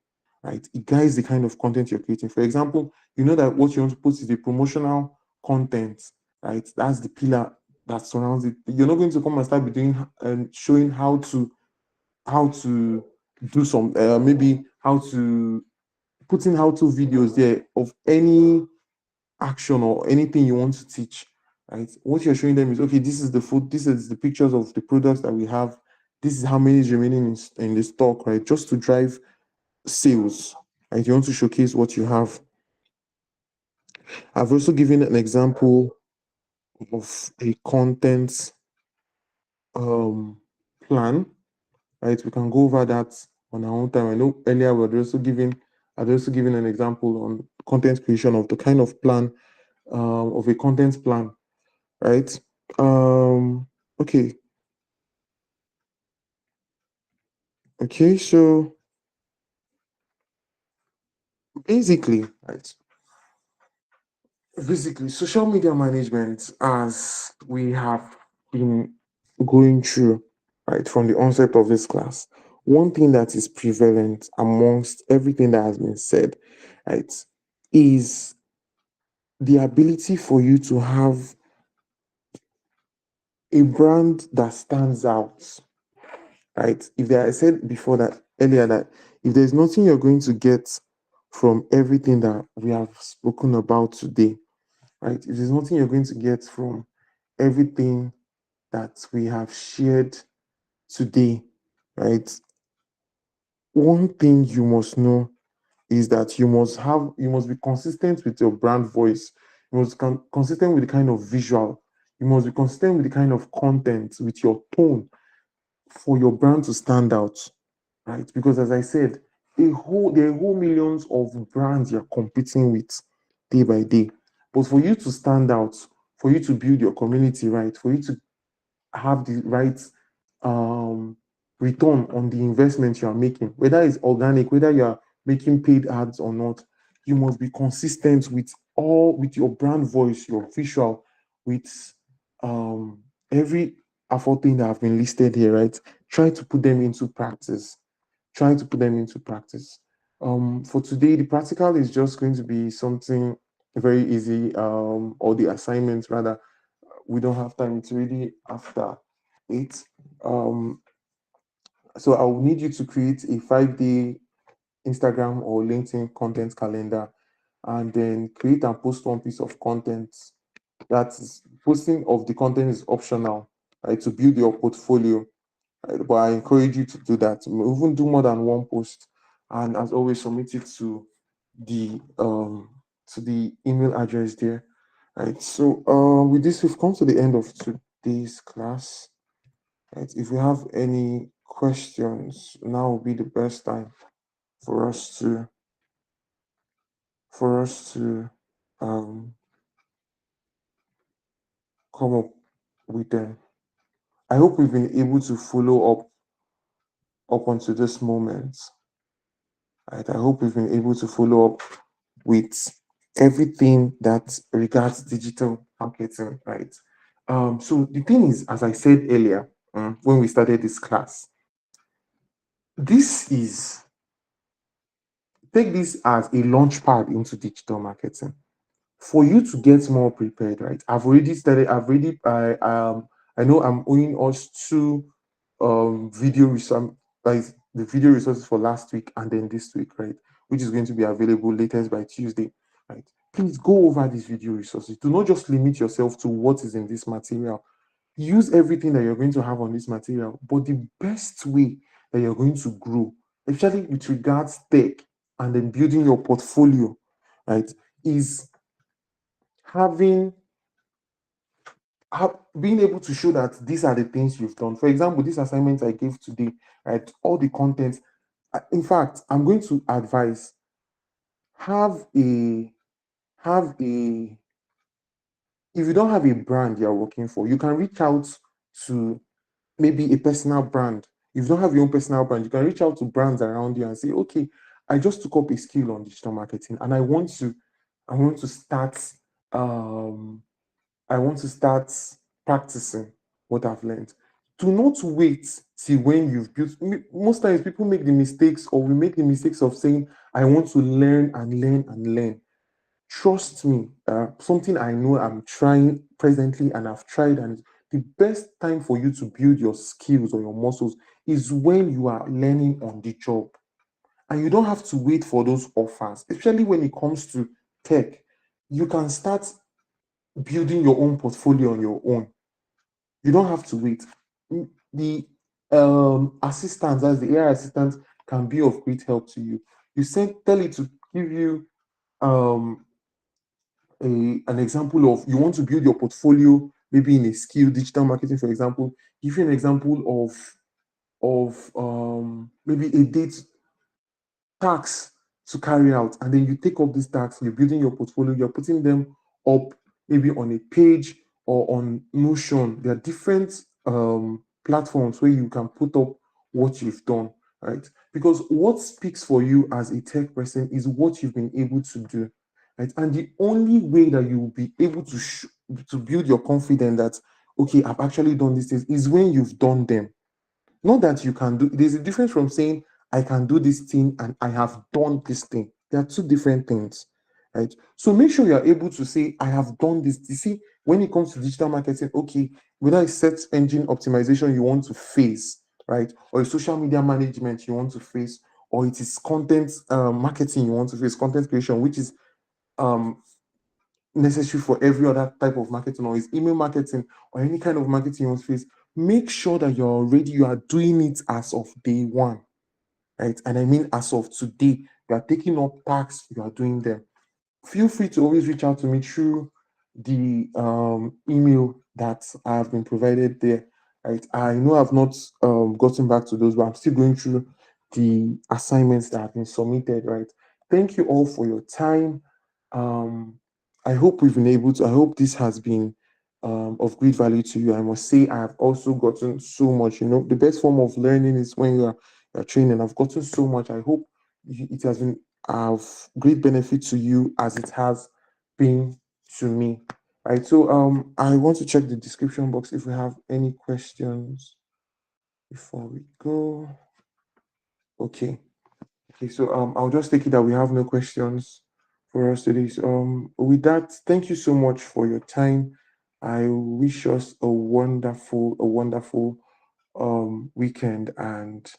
right? It guides the kind of content you're creating. For example, you know that what you want to post is a promotional content, right? That's the pillar that surrounds it. You're not going to come and start doing and showing how to do some, maybe how to put in how-to videos there of any action or anything you want to teach, right? What you're showing them is, okay, this is the food, this is the pictures of the products that we have, this is how many is remaining in the stock, right? Just to drive sales, right? You want to showcase what you have. I've also given an example of a content plan, right? We can go over that on our own time. I know earlier I'd also given an example on content creation of the kind of plan, of a content plan, right? Okay. Okay, so basically, right? Basically, social media management, as we have been going through, right, from the onset of this class, one thing that is prevalent amongst everything that has been said, right, is the ability for you to have a brand that stands out, right? I said before that earlier that if there's nothing you're going to get from everything that we have spoken about today, right? If there's nothing you're going to get from everything that we have shared today, right? One thing you must know is that you must be consistent with your brand voice. You must be consistent with the kind of visual. You must be consistent with the kind of content, with your tone, for your brand to stand out, right? Because as I said, there are whole millions of brands you're competing with day by day. But for you to stand out, for you to build your community right, for you to have the right return on the investment you are making, whether it's organic, whether you are making paid ads or not, you must be consistent with your brand voice, your visual, with every afford thing that have been listed here, right? Try to put them into practice. Try to put them into practice. For today, the practical is just going to be something very easy, or the assignment rather. We don't have time. It's really after 8. So I will need you to create a 5-day Instagram or LinkedIn content calendar, and then create and post one piece of content. That is, posting of the content is optional, right, to build your portfolio. Right? But I encourage you to do that. Even do more than one post, and as always, submit it the to the email address there. Right. So with this, we've come to the end of today's class. Right. If you have any questions, now will be the best time for us to um come up with them. I hope we've been able to follow up onto this moment. Right. I hope we've been able to follow up with everything that regards digital marketing, right? So the thing is, as I said earlier, when we started this class, take this as a launch pad into digital marketing for you to get more prepared, right? I know I'm owing us 2 video resources, like the video resources for last week and then this week, right? Which is going to be available latest by Tuesday, right? Please go over these video resources. Do not just limit yourself to what is in this material. Use everything that you're going to have on this material, but the best way that you're going to grow, especially with regards tech and then building your portfolio, right, is being able to show that these are the things you've done. For example, this assignment I gave today, right, all the content. In fact, I'm going to advise, have a if you don't have a brand you're working for, you can reach out to maybe a personal brand. If you don't have your own personal brand, you can reach out to brands around you and say, okay, I just took up a skill on digital marketing and I want to start practicing what I've learned. Do not wait till when you've built. Most times people make the mistakes, or we make the mistakes of saying, I want to learn and learn and learn. Trust me, something I know I'm trying presently and I've tried, and the best time for you to build your skills or your muscles is when you are learning on the job. And you don't have to wait for those offers, especially when it comes to tech. You can start building your own portfolio on your own. You don't have to wait. The assistants, as the AI assistants, can be of great help to you. Tell it to give you an example of, you want to build your portfolio maybe in a skill, digital marketing, for example. Give you an example of maybe a date tax to carry out, and then you take up these tasks, you're building your portfolio, you're putting them up maybe on a page or on Notion. There are different platforms where you can put up what you've done, right? Because what speaks for you as a tech person is what you've been able to do, right? And the only way that you will be able to build your confidence that, okay, I've actually done these things, is when you've done them. Not that you can do. There's a difference from saying I can do this thing and I have done this thing. They are two different things, right? So make sure you are able to say, I have done this. You see, when it comes to digital marketing, okay, whether it's search engine optimization you want to face, right, or social media management you want to face, or it is content marketing you want to face, content creation, which is necessary for every other type of marketing, or is email marketing, or any kind of marketing you want to face. Make sure that you are doing it as of day one, right? And I mean as of today. you are taking up tasks, you are doing them. Feel free to always reach out to me through the email that I have been provided there. Right, I know I've not gotten back to those, but I'm still going through the assignments that have been submitted. Right, thank you all for your time. I hope we've been able to. I hope this has been of great value to you. I must say, I have also gotten so much. You know, the best form of learning is when you're training. I've gotten so much. I hope it has been of great benefit to you as it has been to me. Right. So I want to check the description box if we have any questions before we go. Okay. Okay, so I'll just take it that we have no questions for us today. So with that, thank you so much for your time. I wish us a wonderful weekend, and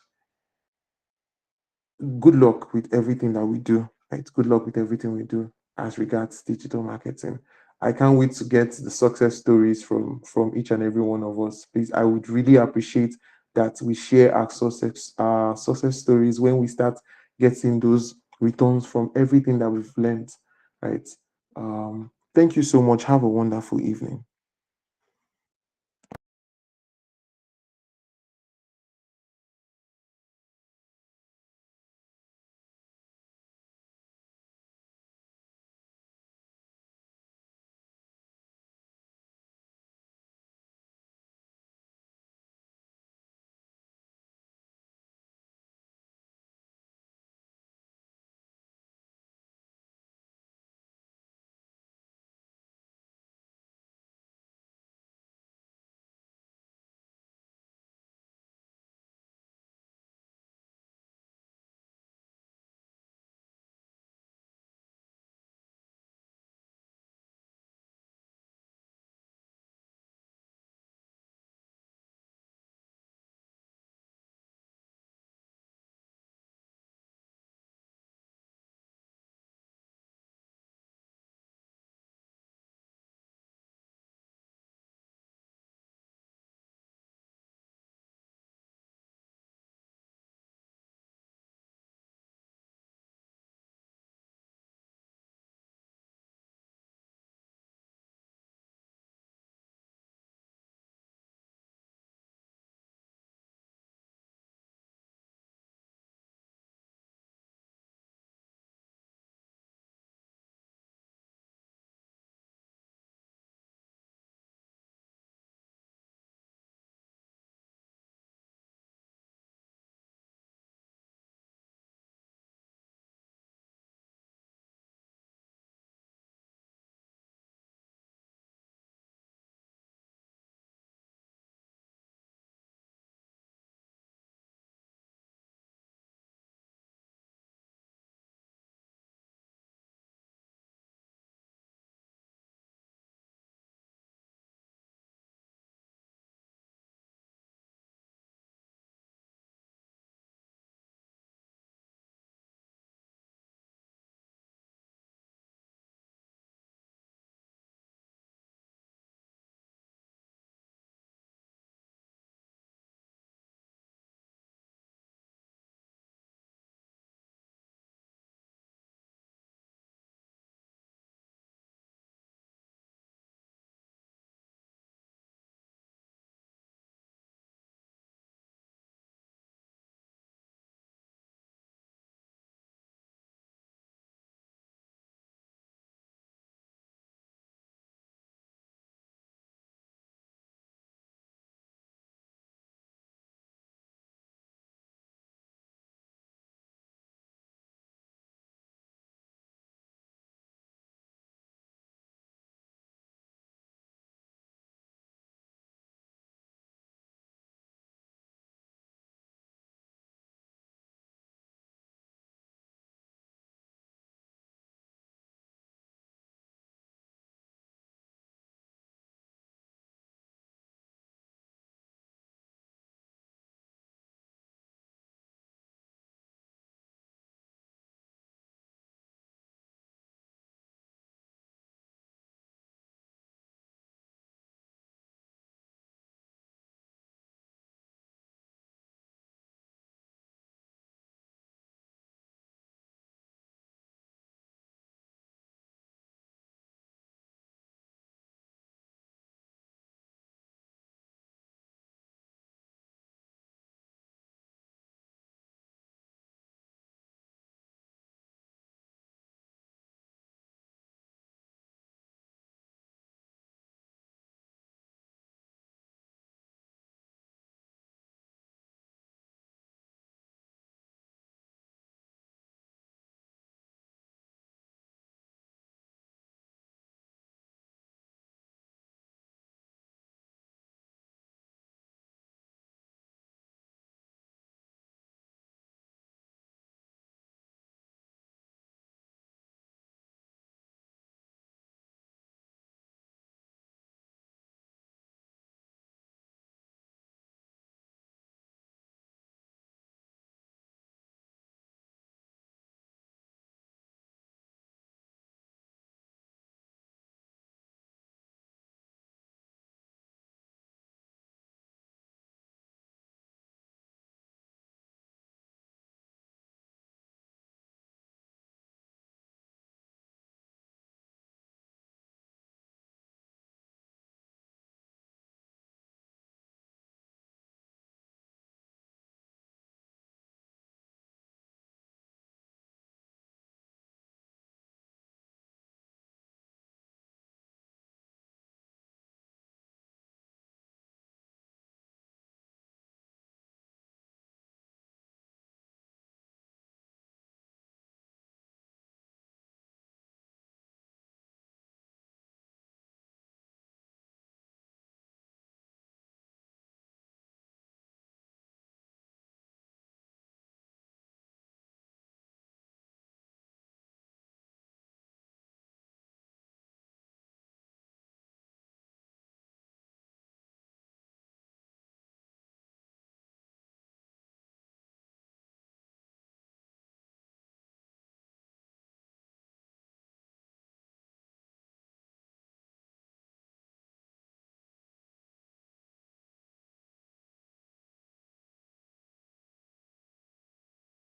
good luck with everything that we do. Right? Good luck with everything we do as regards digital marketing. I can't wait to get the success stories from each and every one of us. Please, I would really appreciate that we share our success stories when we start getting those returns from everything that we've learned. Right. Thank you so much. Have a wonderful evening.